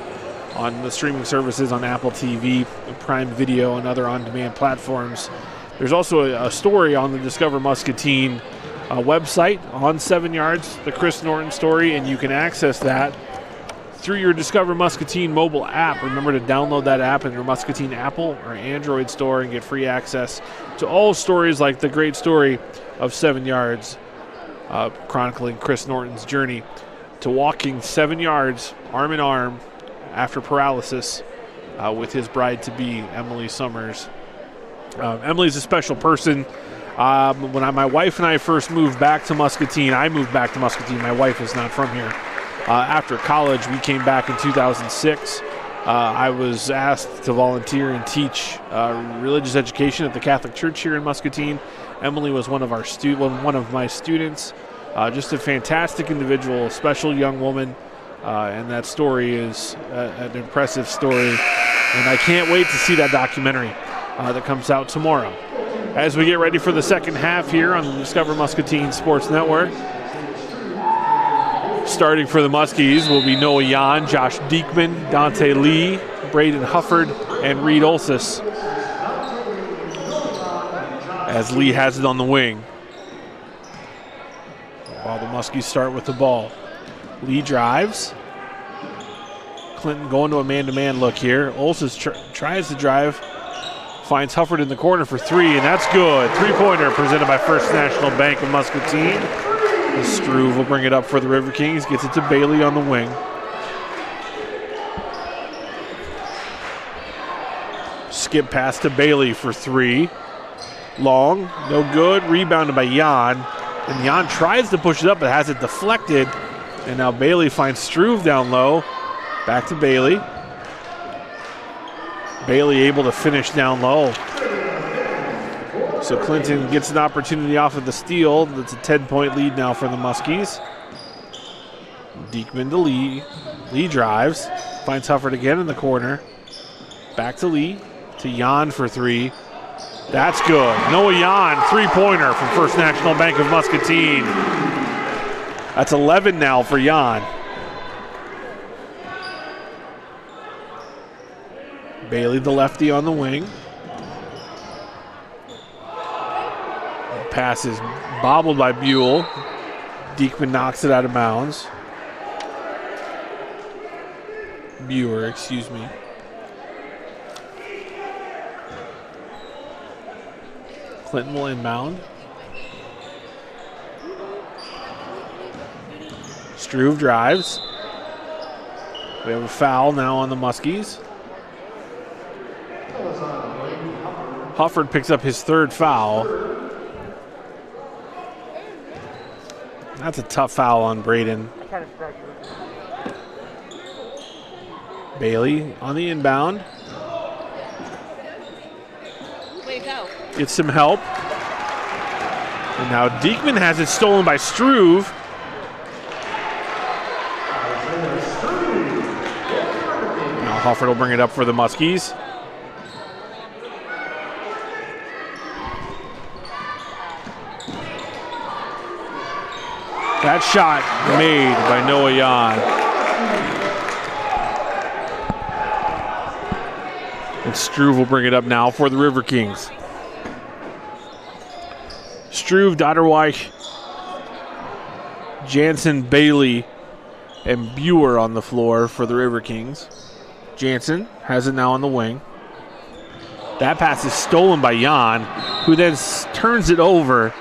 on the streaming services on Apple TV, Prime Video, and other on-demand platforms. There's also a story on the Discover Muscatine website on 7 Yards, the Chris Norton story, and you can access that through your Discover Muscatine mobile app. Remember to download that app in your Muscatine Apple or Android store and get free access to all stories like the great story of 7 Yards, chronicling Chris Norton's journey to walking 7 yards arm in arm after paralysis with his bride-to-be, Emily Summers. Emily's a special person. When my wife and I first moved back to Muscatine, I moved back to Muscatine. My wife is not from here. After college, we came back in 2006. I was asked to volunteer and teach religious education at the Catholic Church here in Muscatine. Emily was one of my students. Just a fantastic individual, a special young woman, and that story is an impressive story. And I can't wait to see that documentary that comes out tomorrow. As we get ready for the second half here on the Discover Muscatine Sports Network, starting for the Muskies will be Noah Yan, Josh Diekman, Dante Lee, Braden Hufford, and Reed Olsis, as Lee has it on the wing. While the Muskies start with the ball. Lee drives. Clinton going to a man-to-man look here. Olsis tries to drive. Finds Hufford in the corner for three, and that's good. Three-pointer presented by First National Bank of Muscatine. Struve will bring it up for the River Kings. Gets it to Bailey on the wing. Skip pass to Bailey for three. Long, no good. Rebounded by Jan. And Jan tries to push it up, but has it deflected. And now Bailey finds Struve down low. Back to Bailey. Bailey able to finish down low. So Clinton gets an opportunity off of the steal. That's a 10-point lead now for the Muskies. Diekman to Lee. Lee drives. Finds Hufford again in the corner. Back to Lee. To Jan for three. That's good. Noah Jan, three-pointer from First National Bank of Muscatine. That's 11 now for Jan. Bailey, the lefty, on the wing. Pass is bobbled by Buell. Diekman knocks it out of bounds. Buer, excuse me. Clinton will inbound. Struve drives. We have a foul now on the Muskies. Hufford picks up his third foul. That's a tough foul on Braden. Bailey on the inbound. Gets some help. And now Diekman has it stolen by Struve. Now Hufford will bring it up for the Muskies. That shot made by Noah Yan. And Struve will bring it up now for the River Kings. Struve, Dotterweich, Jansen, Bailey, and Buer on the floor for the River Kings. Jansen has it now on the wing. That pass is stolen by Jan, who then turns it over,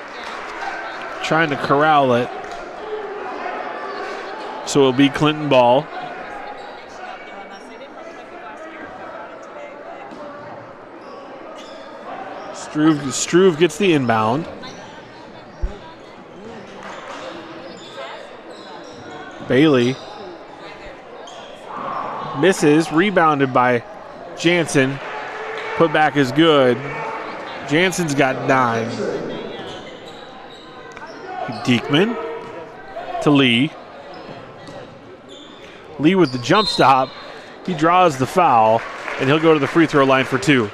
trying to corral it. So it'll be Clinton ball. Struve gets the inbound. Bailey misses, rebounded by Jansen. Put back is good. Jansen's got 9. Diekman to Lee. Lee with the jump stop. He draws the foul, and he'll go to the free throw line for 2.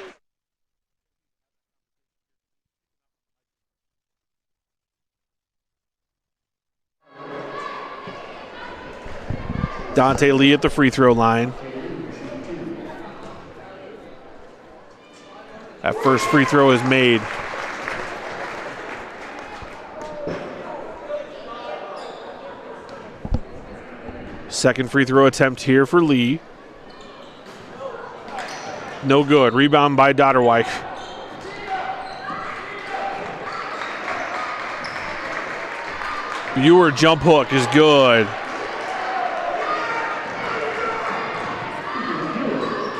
Dante Lee at the free throw line. That first free throw is made. Second free throw attempt here for Lee. No good. Rebound by Dotterweich. Buer jump hook is good.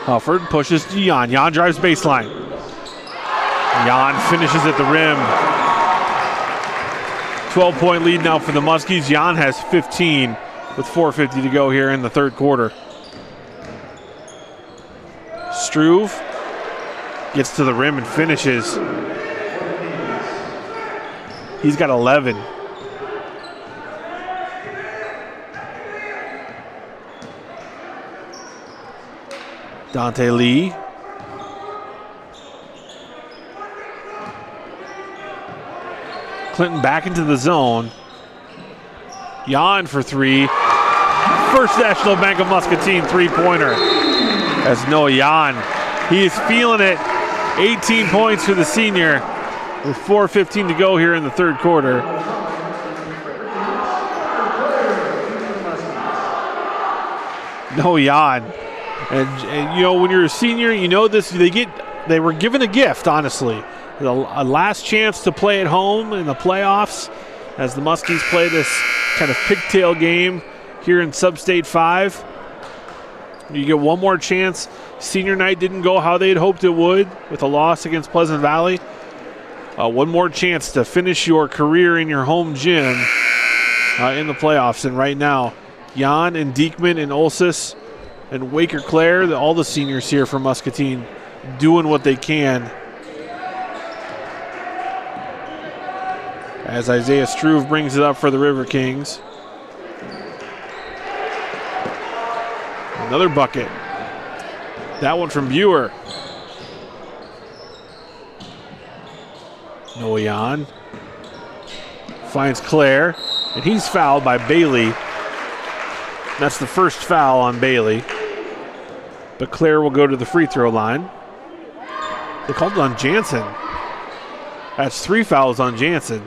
Hufford pushes to Jan. Jan drives baseline. Jan finishes at the rim. 12-point lead now for the Muskies. Jan has 15 with 4:50 to go here in the third quarter. Struve gets to the rim and finishes. He's got 11. Dante Lee. Clinton back into the zone. Jan for three. First National Bank of Muscatine three-pointer. As Noah Jan, he is feeling it. 18 points for the senior with 4:15 to go here in the third quarter. Noah Jan. And you know, when you're a senior, you know this. They were given a gift, honestly, a last chance to play at home in the playoffs, as the Muskies play this kind of pigtail game here in Sub-State 5. You get one more chance. Senior night didn't go how they'd hoped it would with a loss against Pleasant Valley. One more chance to finish your career in your home gym in the playoffs. And right now, Jan and Diekman and Olsis and Waker Clare, all the seniors here from Muscatine, doing what they can. As Isaiah Struve brings it up for the River Kings. Another bucket. That one from Buer. Noah Jan finds Clare, and he's fouled by Bailey. That's the first foul on Bailey. But Clare will go to the free throw line. They called it on Jansen. That's 3 fouls on Jansen.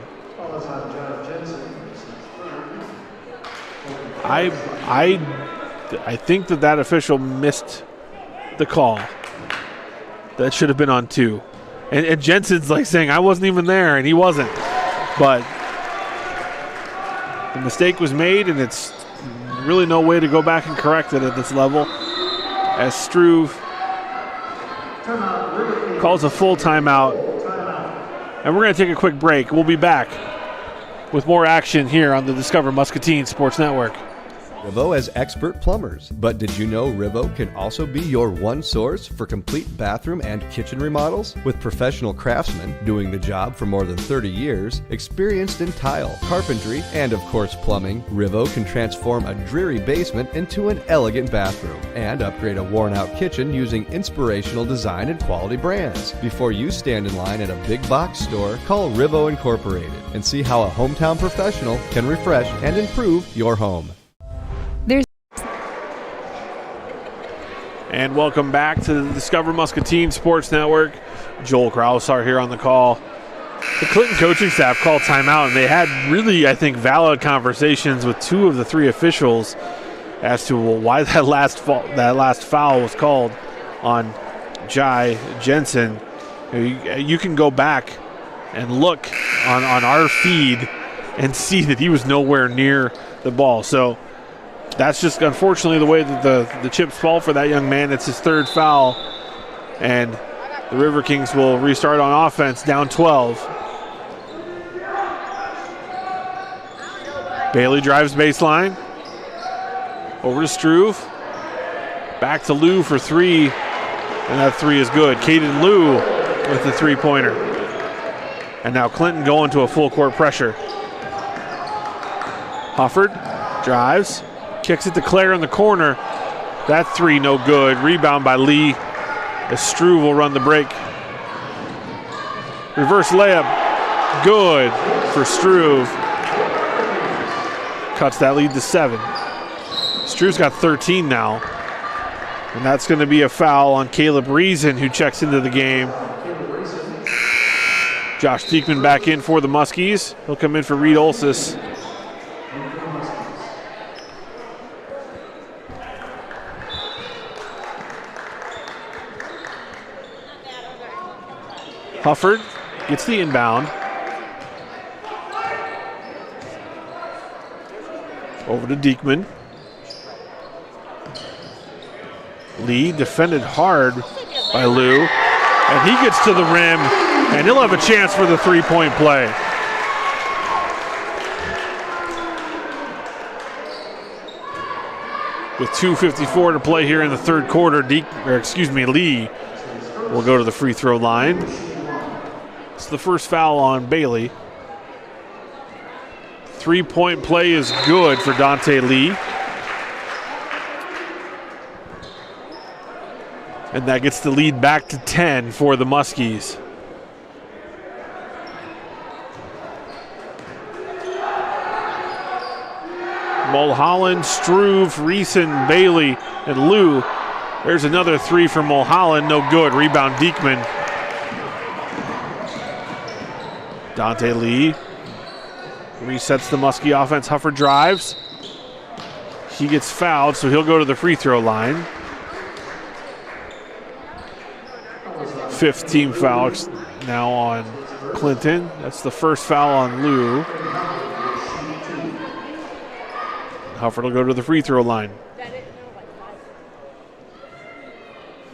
I think that official missed the call. That should have been on 2. And Jensen's like saying, I wasn't even there, and he wasn't. But the mistake was made, and it's really no way to go back and correct it at this level. As Struve calls a full timeout. And we're going to take a quick break. We'll be back with more action here on the Discover Muscatine Sports Network. RIVO has expert plumbers, but did you know RIVO can also be your one source for complete bathroom and kitchen remodels? With professional craftsmen doing the job for more than 30 years, experienced in tile, carpentry, and of course plumbing, RIVO can transform a dreary basement into an elegant bathroom and upgrade a worn-out kitchen using inspirational design and quality brands. Before you stand in line at a big box store, call RIVO Incorporated and see how a hometown professional can refresh and improve your home. And welcome back to the Discover Muscatine Sports Network. Joel Kraus are here on the call. The Clinton coaching staff called timeout, and they had really, I think, valid conversations with 2 of the 3 officials as to why that last foul was called on Jai Jensen. You can go back and look on our feed and see that he was nowhere near the ball. So that's just unfortunately the way that the chips fall for that young man. It's his 3rd foul, and the River Kings will restart on offense, down 12. Bailey drives baseline. Over to Struve. Back to Lou for 3, and that 3 is good. Caden Lou with the 3-pointer. And now Clinton going to a full court pressure. Hufford drives. Kicks it to Clare in the corner. That 3 no good. Rebound by Lee. As Struve will run the break. Reverse layup. Good for Struve. Cuts that lead to 7. Struve's got 13 now. And that's going to be a foul on Caleb Reason, who checks into the game. Josh Diekman back in for the Muskies. He'll come in for Reed Olsis. Hufford gets the inbound. Over to Diekman. Lee defended hard by Lou. And he gets to the rim, and he'll have a chance for the 3-point play. With 2:54 to play here in the third quarter, Lee will go to the free throw line. It's the first foul on Bailey. 3-point play is good for Dante Lee. And that gets the lead back to 10 for the Muskies. Mulholland, Struve, Reeson, Bailey, and Lou. There's another three for Mulholland. No good. Rebound Diekman. Dante Lee resets the Muskie offense. Huffer drives. He gets fouled, so he'll go to the free throw line. 5th team foul now on Clinton. That's the first foul on Lou. Hufford will go to the free throw line.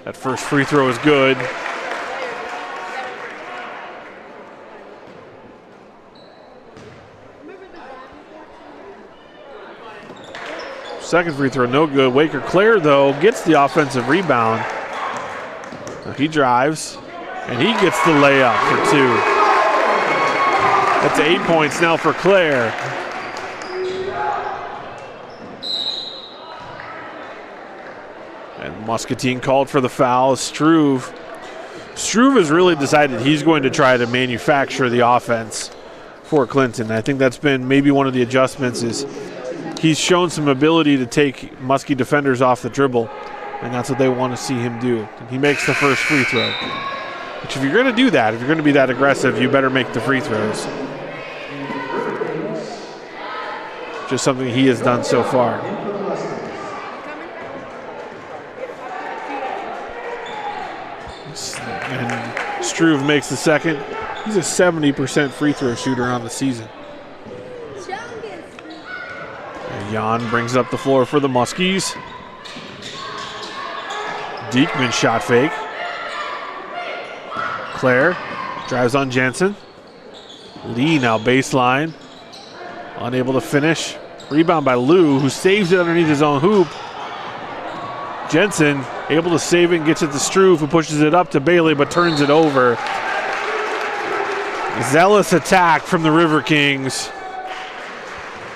That first free throw is good. Second free throw, no good. Waker Claire, though, gets the offensive rebound. Now he drives, and he gets the layup for 2. That's 8 points now for Claire. And Muscatine called for the foul. Struve has really decided he's going to try to manufacture the offense for Clinton. I think that's been maybe one of the adjustments is he's shown some ability to take Muskie defenders off the dribble, and that's what they want to see him do. And he makes the first free throw. Which if you're going to do that, if you're going to be that aggressive, you better make the free throws. Just something he has done so far. And Struve makes the second. He's a 70% free throw shooter on the season. And Jan brings up the floor for the Muskies. Diekman shot fake. Claire drives on Jensen. Lee now baseline. Unable to finish. Rebound by Lou, who saves it underneath his own hoop. Jensen able to save it and gets it to Struve, who pushes it up to Bailey but turns it over. Zealous attack from the River Kings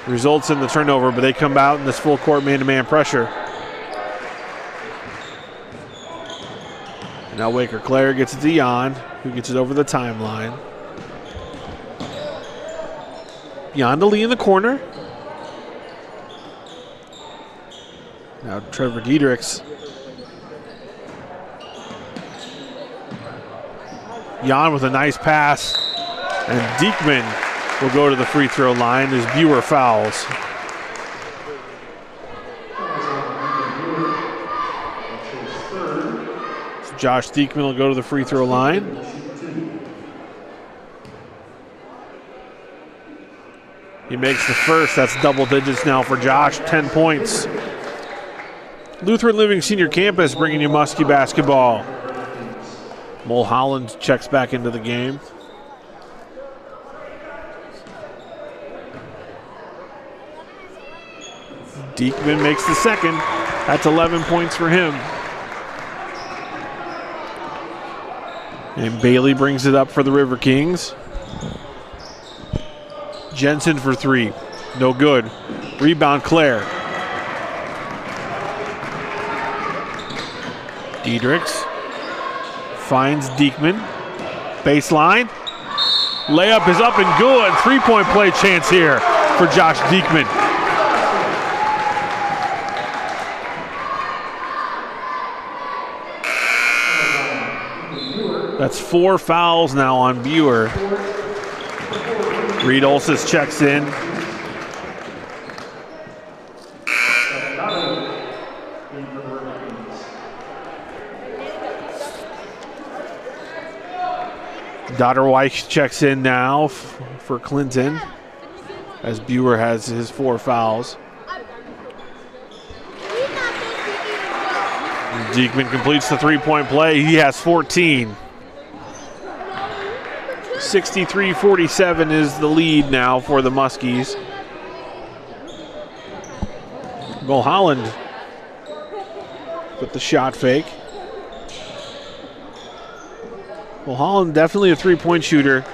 results in the turnover, but they come out in this full court man-to-man pressure. And now Waker Claire gets it to Jan, who gets it over the timeline. Jan to Lee in the corner. Now Trevor Diedrichs. Jan with a nice pass. And Diekman will go to the free throw line as Buer fouls. So Josh Diekman will go to the free throw line. He makes the first. That's double digits now for Josh. 10 points. Lutheran Living Senior Campus bringing you Muskie basketball. Mulholland checks back into the game. Diekman makes the second. That's 11 points for him. And Bailey brings it up for the River Kings. Jensen for 3. No good. Rebound Claire. Diedrichs finds Diekman. Baseline. Layup is up and good. 3-point play chance here for Josh Diekman. That's 4 fouls now on Buer. Reed Olsis checks in. Dotterweich checks in now for Clinton as Buer has his 4 fouls. Diekman completes the 3-point play. He has 14. 63-47 is the lead now for the Muskies. Mulholland with the shot fake. Mulholland definitely a 3-point shooter.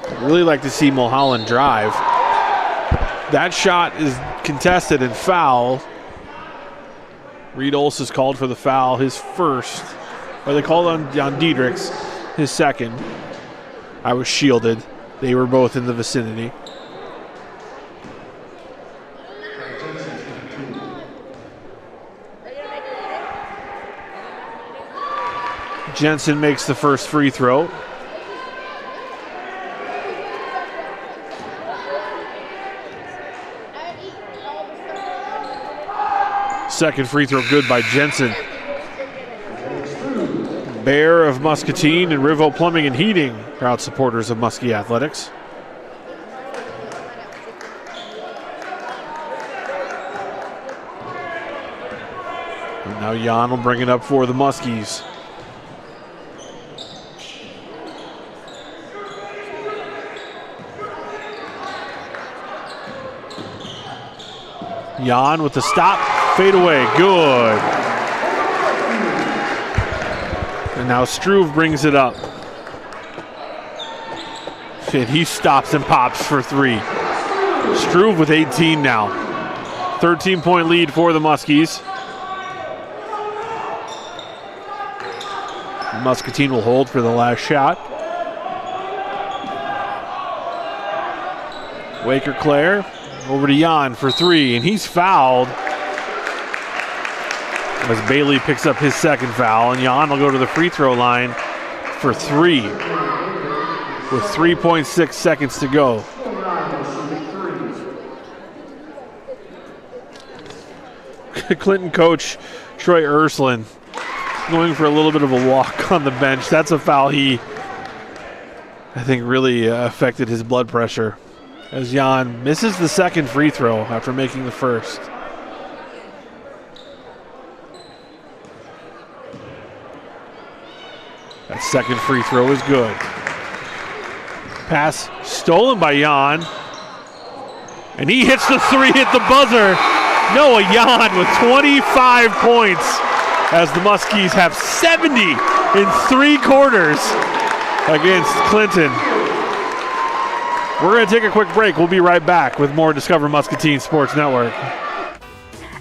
I'd really like to see Mulholland drive. That shot is contested and foul. Reed Olse is called for the foul, his first. Or they called on Diedrichs, his second. I was shielded. They were both in the vicinity. Jensen makes the first free throw. Second free throw good by Jensen. Bear of Muscatine and RIVO Plumbing and Heating, proud supporters of Muskie Athletics. And now Jan will bring it up for the Muskies. Jan with the stop, fade away, good. And now Struve brings it up. And he stops and pops for three. Struve with 18 now. 13-point lead for the Muskies. Muscatine will hold for the last shot. Waker Claire over to Jan for three, and he's fouled as Bailey picks up his second foul, and Jan will go to the free throw line for three with 3.6 seconds to go. Clinton coach Troy Ursuline going for a little bit of a walk on the bench. That's a foul I think really affected his blood pressure, as Jan misses the second free throw after making the first. That second free throw is good. Pass stolen by Jan. And he hits the three at the buzzer. Noah Jan with 25 points as the Muskies have 70 in 3 quarters against Clinton. We're going to take a quick break. We'll be right back with more Discover Muscatine Sports Network.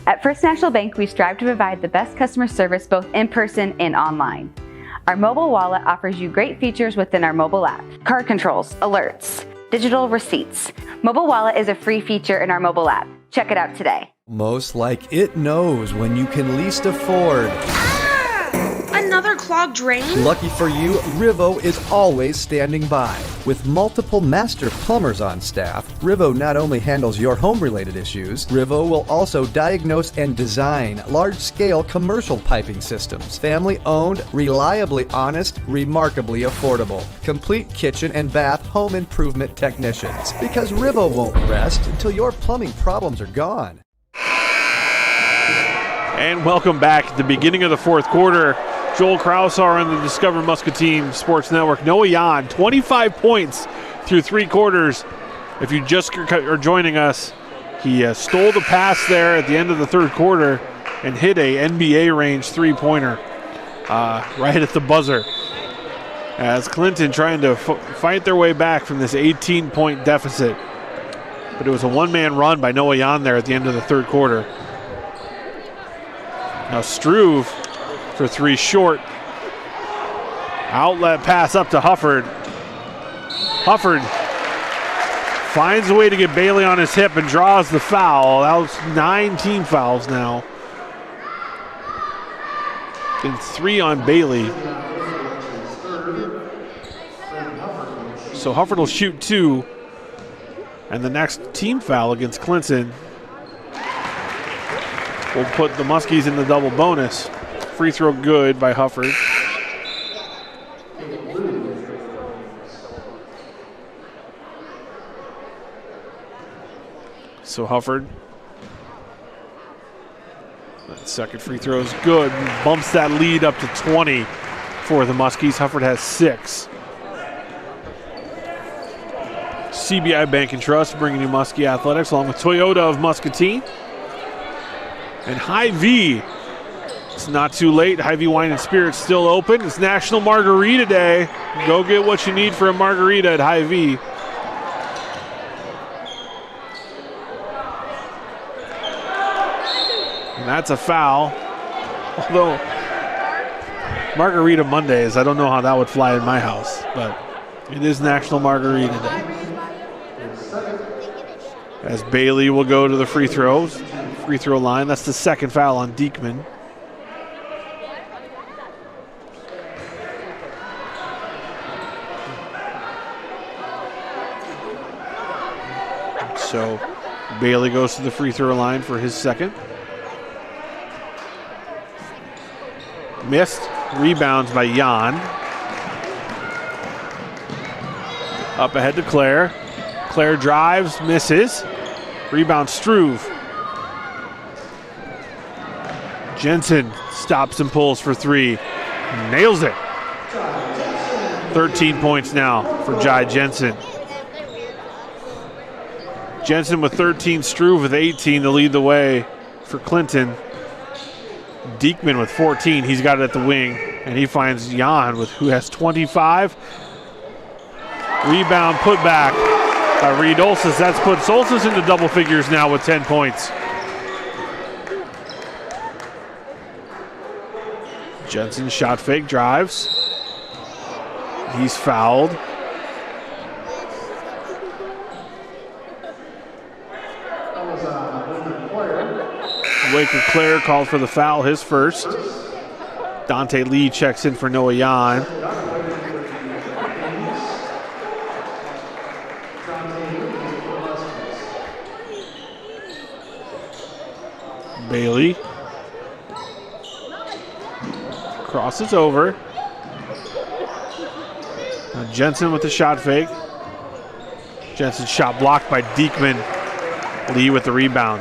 At First National Bank, we strive to provide the best customer service both in person and online. Our mobile wallet offers you great features within our mobile app. Card controls, alerts, digital receipts. Mobile wallet is a free feature in our mobile app. Check it out today. Most like it knows when you can least afford. Another clogged drain? Lucky for you, RIVO is always standing by. With multiple master plumbers on staff, RIVO not only handles your home-related issues, RIVO will also diagnose and design large-scale commercial piping systems. Family-owned, reliably honest, remarkably affordable. Complete kitchen and bath home improvement technicians. Because RIVO won't rest until your plumbing problems are gone. And welcome back at the beginning of the fourth quarter. Joel Krausar on the Discover Muscatine Sports Network. Noah Jan, 25 points through 3 quarters. If you just are joining us, he stole the pass there at the end of the third quarter and hit a NBA range three-pointer right at the buzzer. As Clinton trying to fight their way back from this 18-point deficit. But it was a one-man run by Noah Jan there at the end of the third quarter. Now Struve for 3 short. Outlet pass up to Hufford. Hufford finds a way to get Bailey on his hip and draws the foul. That was 9 team fouls now. And 3 on Bailey. So Hufford will shoot 2. And the next team foul against Clinton will put the Muskies in the double bonus. Free throw good by Hufford. So Hufford, that second free throw is good. Bumps that lead up to 20 for the Muskies. Hufford has 6. CBI Bank and Trust bringing you Muskie Athletics along with Toyota of Muscatine. And Hy-Vee. It's not too late. Hy-Vee Wine and Spirits still open. It's National Margarita Day. Go get what you need for a margarita at Hy-Vee. And that's a foul. Although Margarita Mondays, I don't know how that would fly in my house, but it is National Margarita Day. As Bailey will go to the free throw line. That's the second foul on Diekman. So Bailey goes to the free throw line for his second. Missed. Rebounds by Jan. Up ahead to Claire. Claire drives, misses. Rebound Struve. Jensen stops and pulls for three. Nails it. 13 points now for Jai Jensen. Jensen with 13, Struve with 18 to lead the way for Clinton. Diekman with 14, he's got it at the wing, and he finds Jan who has 25. Rebound put back by Reed Olsis. That's put Olsis into double figures now with 10 points. Jensen shot fake, drives. He's fouled. Waker Clare called for the foul, his first. Dante Lee checks in for Noah Yan. Bailey crosses over. Now Jensen with the shot fake. Jensen's shot blocked by Diekman. Lee with the rebound.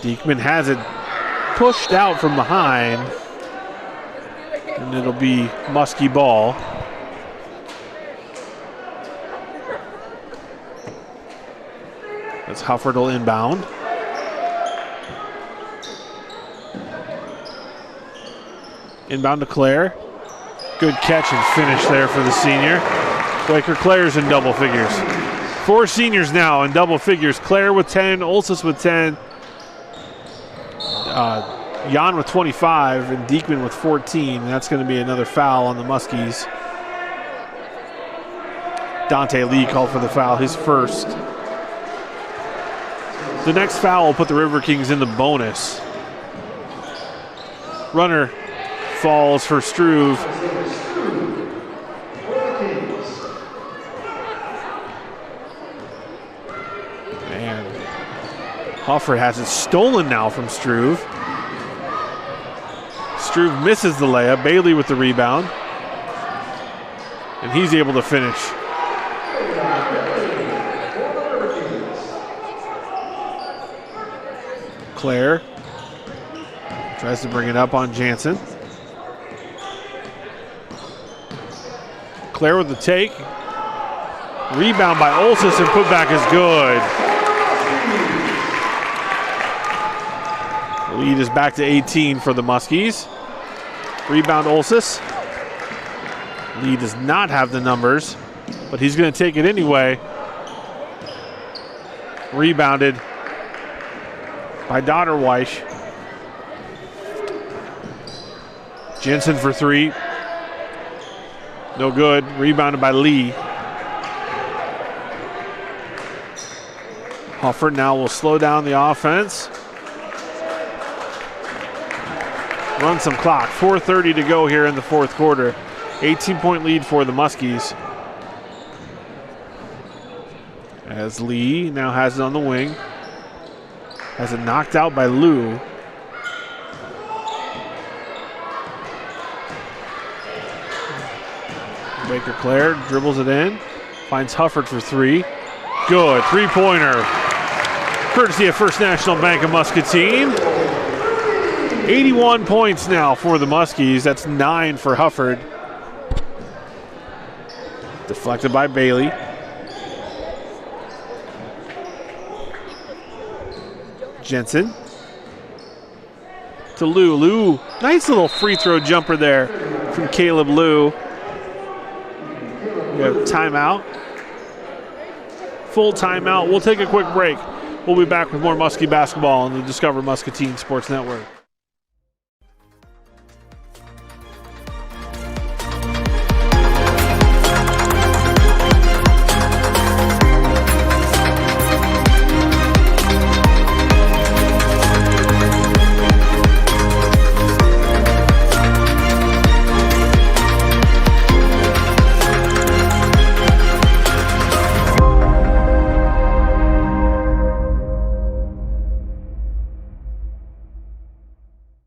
Diekman has it pushed out from behind, and it'll be Muskie ball. That's Hufford will inbound. Inbound to Claire. Good catch and finish there for the senior. Waker Claire's in double figures. 4 seniors now in double figures. Claire with 10, Olsis with 10. Jan with 25 and Diekman with 14. That's going to be another foul on the Muskies. Dante Lee called for the foul, his first. The next foul will put the River Kings in the bonus. Runner falls for Struve. And Hofford has it stolen now from Struve. Struve misses the layup. Bailey with the rebound. And he's able to finish. Claire tries to bring it up on Jansen. Claire with the take. Rebound by Olsis and putback is good. The lead is back to 18 for the Muskies. Rebound Olsis. Lee does not have the numbers, but he's going to take it anyway. Rebounded by Dotterweich. Jensen for 3. No good. Rebounded by Lee. Hofford now will slow down the offense. Run some clock. 4:30 to go here in the fourth quarter. 18-point lead for the Muskies. As Lee now has it on the wing. Has it knocked out by Lou. Baker Claire dribbles it in. Finds Hufford for 3. Good. 3-pointer. Courtesy of First National Bank of Muscatine. 81 points now for the Muskies. That's 9 for Hufford. Deflected by Bailey. Jensen. To Lou. Lou, nice little free throw jumper there from Caleb Lou. We have timeout. Full timeout. We'll take a quick break. We'll be back with more Muskie basketball on the Discover Muscatine Sports Network.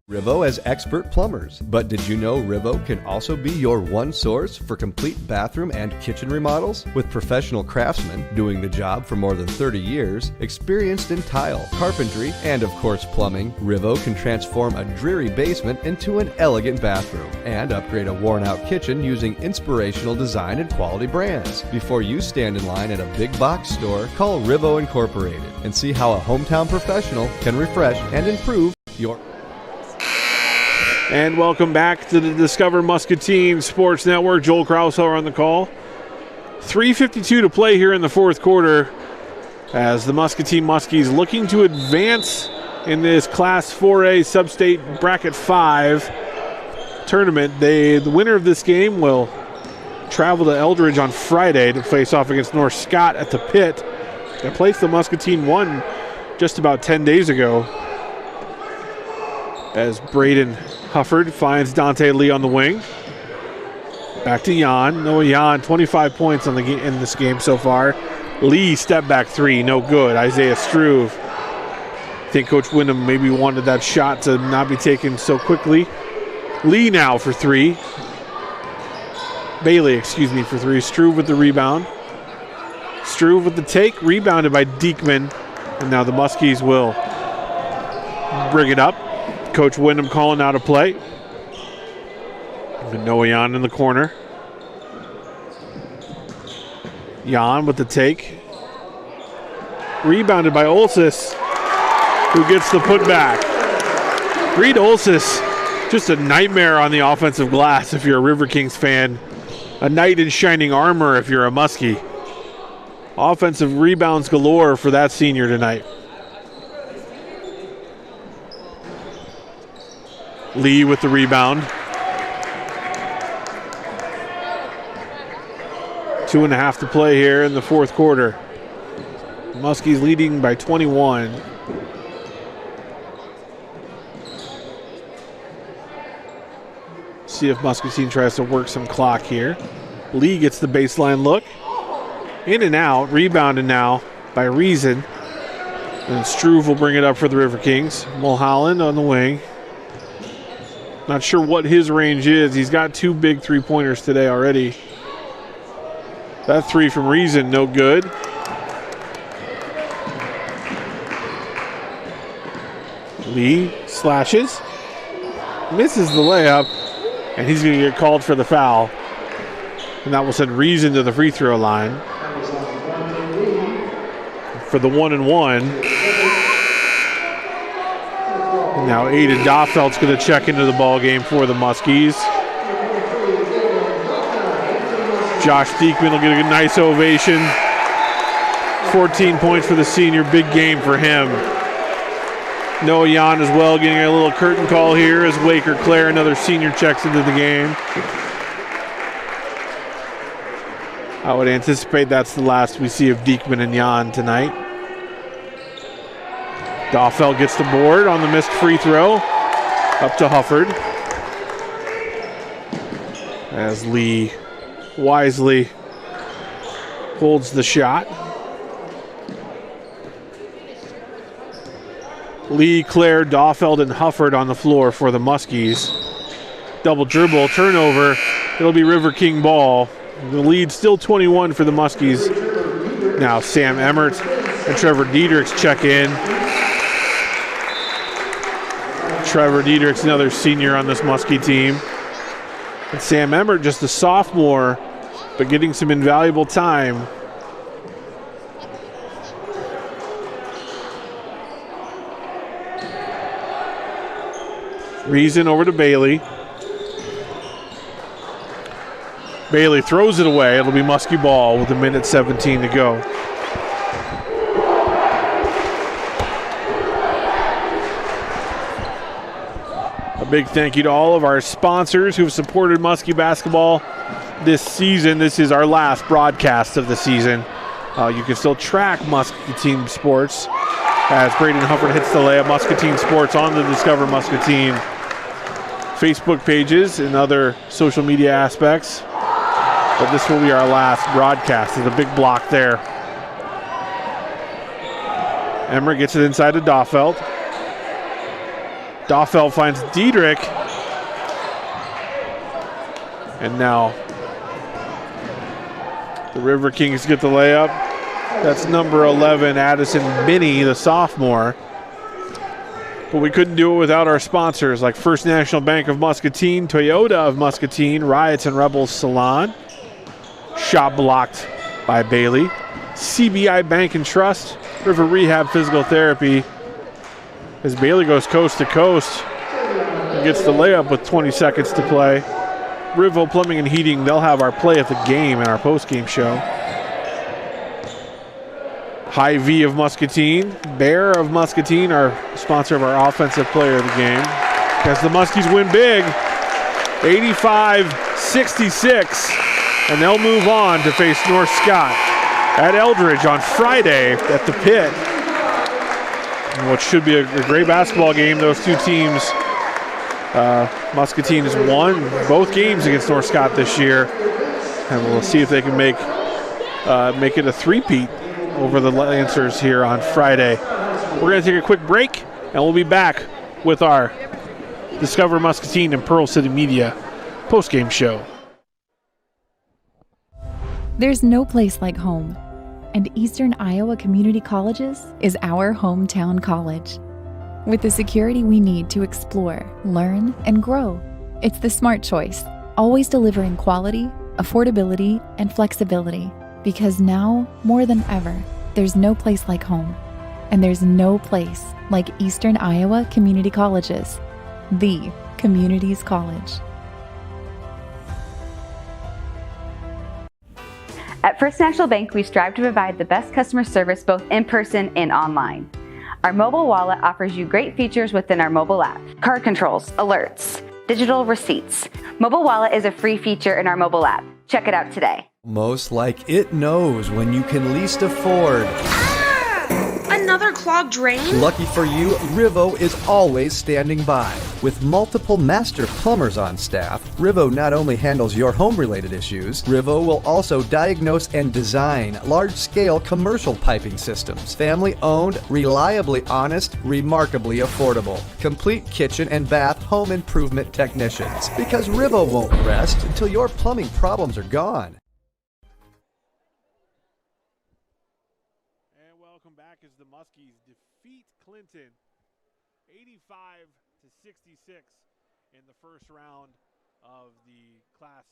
RIVO has expert plumbers, but did you know RIVO can also be your one source for complete bathroom and kitchen remodels? With professional craftsmen doing the job for more than 30 years, experienced in tile, carpentry, and of course plumbing, RIVO can transform a dreary basement into an elegant bathroom and upgrade a worn-out kitchen using inspirational design and quality brands. Before you stand in line at a big box store, call RIVO Incorporated and see how a hometown professional can refresh and improve your... And welcome back to the Discover Muscatine Sports Network. Joel Kraushauer on the call. 3:52 to play here in the fourth quarter as the Muscatine Muskies looking to advance in this Class 4A Sub-State Bracket 5 tournament. The winner of this game will travel to Eldridge on Friday to face off against North Scott at the pit. A place the Muscatine won just about 10 days ago. As Braden Hufford finds Dante Lee on the wing. Back to Jan. Noah Jan, 25 points in this game so far. Lee, step back three, no good. Isaiah Struve. I think Coach Wyndham maybe wanted that shot to not be taken so quickly. Lee now for three. Bailey, for three. Struve with the rebound. Struve with the take, rebounded by Diekman. And now the Muskies will bring it up. Coach Wyndham calling out a play. Noah Jan in the corner. Jan with the take. Rebounded by Olsis, who gets the putback. Reed Olsis, just a nightmare on the offensive glass if you're a River Kings fan. A knight in shining armor if you're a Muskie. Offensive rebounds galore for that senior tonight. Lee with the rebound. 2.5 to play here in the fourth quarter. Muskies leading by 21. See if Muscatine tries to work some clock here. Lee gets the baseline look. In and out, rebounded now by Reason. And Struve will bring it up for the River Kings. Mulholland on the wing. Not sure what his range is. He's got 2 big three-pointers today already. That three from Reason, no good. Lee slashes. Misses the layup. And he's going to get called for the foul. And that will send Reason to the free throw line. For the 1-and-1. Now Aiden Doffelt's going to check into the ball game for the Muskies. Josh Diekman will get a nice ovation. 14 points for the senior, big game for him. Noah Jan as well getting a little curtain call here as Waker Clare, another senior, checks into the game. I would anticipate that's the last we see of Diekman and Jan tonight. Doffel gets the board on the missed free throw. Up to Hufford. As Lee wisely holds the shot. Lee, Clare, Doffeld, and Hufford on the floor for the Muskies. Double dribble, turnover. It'll be River King ball. The lead still 21 for the Muskies. Now Sam Emmert and Trevor Diedrichs check in. Trevor Diedrichs, another senior on this Muskie team. And Sam Emmert, just a sophomore, but getting some invaluable time. Reason over to Bailey. Bailey throws it away. It'll be Muskie ball with 1:17 to go. Big thank you to all of our sponsors who've supported Muskie basketball this season. This is our last broadcast of the season. You can still track Muscatine Sports as Braden Hufford hits the layup. Muscatine Sports on the Discover Muscatine Facebook pages and other social media aspects. But this will be our last broadcast. There's a big block there. Emmerich gets it inside to Dahlfeld. Dahlfeld finds Diedrich. And now the River Kings get the layup. That's number 11, Addison Binney, the sophomore. But we couldn't do it without our sponsors like First National Bank of Muscatine, Toyota of Muscatine, Riots and Rebelle Salon. Shot blocked by Bailey. CBI Bank and Trust, River Rehab Physical Therapy. As Bailey goes coast to coast and gets the layup with 20 seconds to play. RIVO Plumbing and Heating, they'll have our play of the game in our post-game show. Hy-Vee of Muscatine, Bear of Muscatine, our sponsor of our offensive player of the game. As the Muskies win big, 85-66, and they'll move on to face North Scott at Eldridge on Friday at the Pit. What should be a great basketball game. Those two teams, Muscatine has won both games against North Scott this year, and we'll see if they can make it a three-peat over the Lancers here on Friday. We're going to take a quick break, and we'll be back with our Discover Muscatine and Pearl City Media post-game show. There's no place like home, and Eastern Iowa Community Colleges is our hometown college. With the security we need to explore, learn, and grow, it's the smart choice, always delivering quality, affordability, and flexibility. Because now, more than ever, there's no place like home, and there's no place like Eastern Iowa Community Colleges, the community's college. At First National Bank, we strive to provide the best customer service both in person and online. Our mobile wallet offers you great features within our mobile app. Card controls, alerts, digital receipts. Mobile wallet is a free feature in our mobile app. Check it out today. Most like it knows when you can least afford. Another clogged drain? Lucky for you, RIVO is always standing by. With multiple master plumbers on staff, RIVO not only handles your home-related issues, RIVO will also diagnose and design large-scale commercial piping systems. Family-owned, reliably honest, remarkably affordable. Complete kitchen and bath home improvement technicians. Because RIVO won't rest until your plumbing problems are gone. As the Muskies defeat Clinton 85-66 in the first round of the Class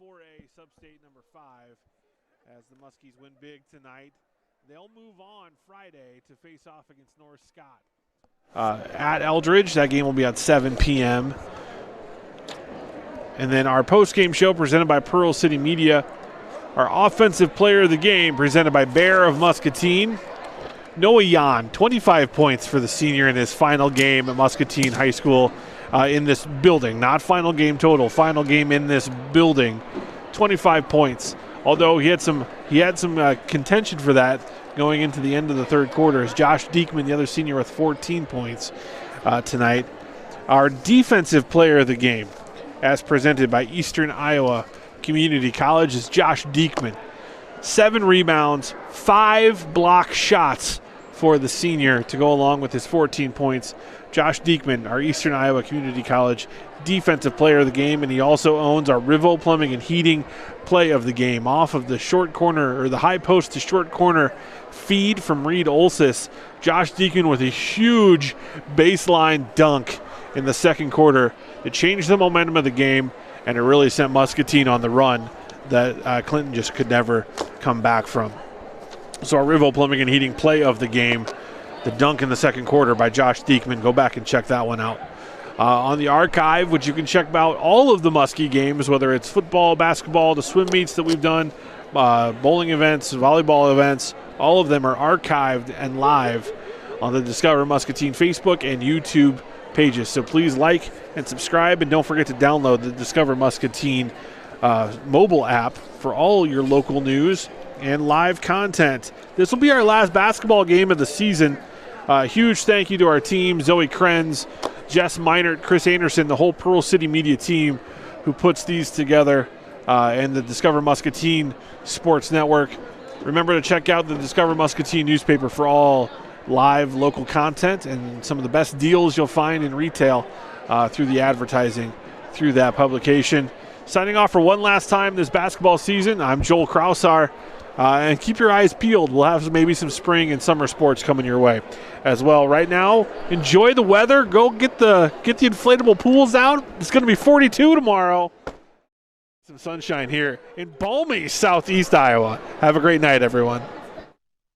4A Substate number 5. As the Muskies win big tonight, they'll move on Friday to face off against North Scott at Eldridge. That game will be at 7 p.m. And then our post-game show presented by Pearl City Media. Our offensive player of the game presented by Bear of Muscatine. Noah Yan, 25 points for the senior in his final game at Muscatine High School in this building. Not final game total, final game in this building. 25 points. Although he had some contention for that going into the end of the third quarter as Josh Diekman, the other senior, with 14 points tonight. Our defensive player of the game, as presented by Eastern Iowa Community College, is Josh Diekman. 7 rebounds, 5 block shots for the senior to go along with his 14 points. Josh Diekman, our Eastern Iowa Community College defensive player of the game, and he also owns our RIVO Plumbing and Heating play of the game off of the short corner, or the high post to short corner feed from Reed Olsis. Josh Diekman with a huge baseline dunk in the second quarter. It changed the momentum of the game, and it really sent Muscatine on the run that Clinton just could never come back from. So our RIVO Plumbing and Heating play of the game, the dunk in the second quarter by Josh Diekman. Go back and check that one out. On the archive, which you can check out all of the Muskie games, whether it's football, basketball, the swim meets that we've done, bowling events, volleyball events, all of them are archived and live on the Discover Muscatine Facebook and YouTube pages. So please like and subscribe, and don't forget to download the Discover Muscatine mobile app for all your local news and live content. This will be our last basketball game of the season. Huge thank you to our team, Zoe Krenz, Jess Meinert, Chris Anderson, the whole Pearl City media team who puts these together, and the Discover Muscatine Sports Network. Remember to check out the Discover Muscatine newspaper for all live local content and some of the best deals you'll find in retail through the advertising through that publication. Signing off for one last time this basketball season, I'm Joel Krausar. And keep your eyes peeled. We'll have maybe some spring and summer sports coming your way as well. Right now, enjoy the weather. Go get the inflatable pools out. It's going to be 42 tomorrow. Some sunshine here in balmy southeast Iowa. Have a great night, everyone.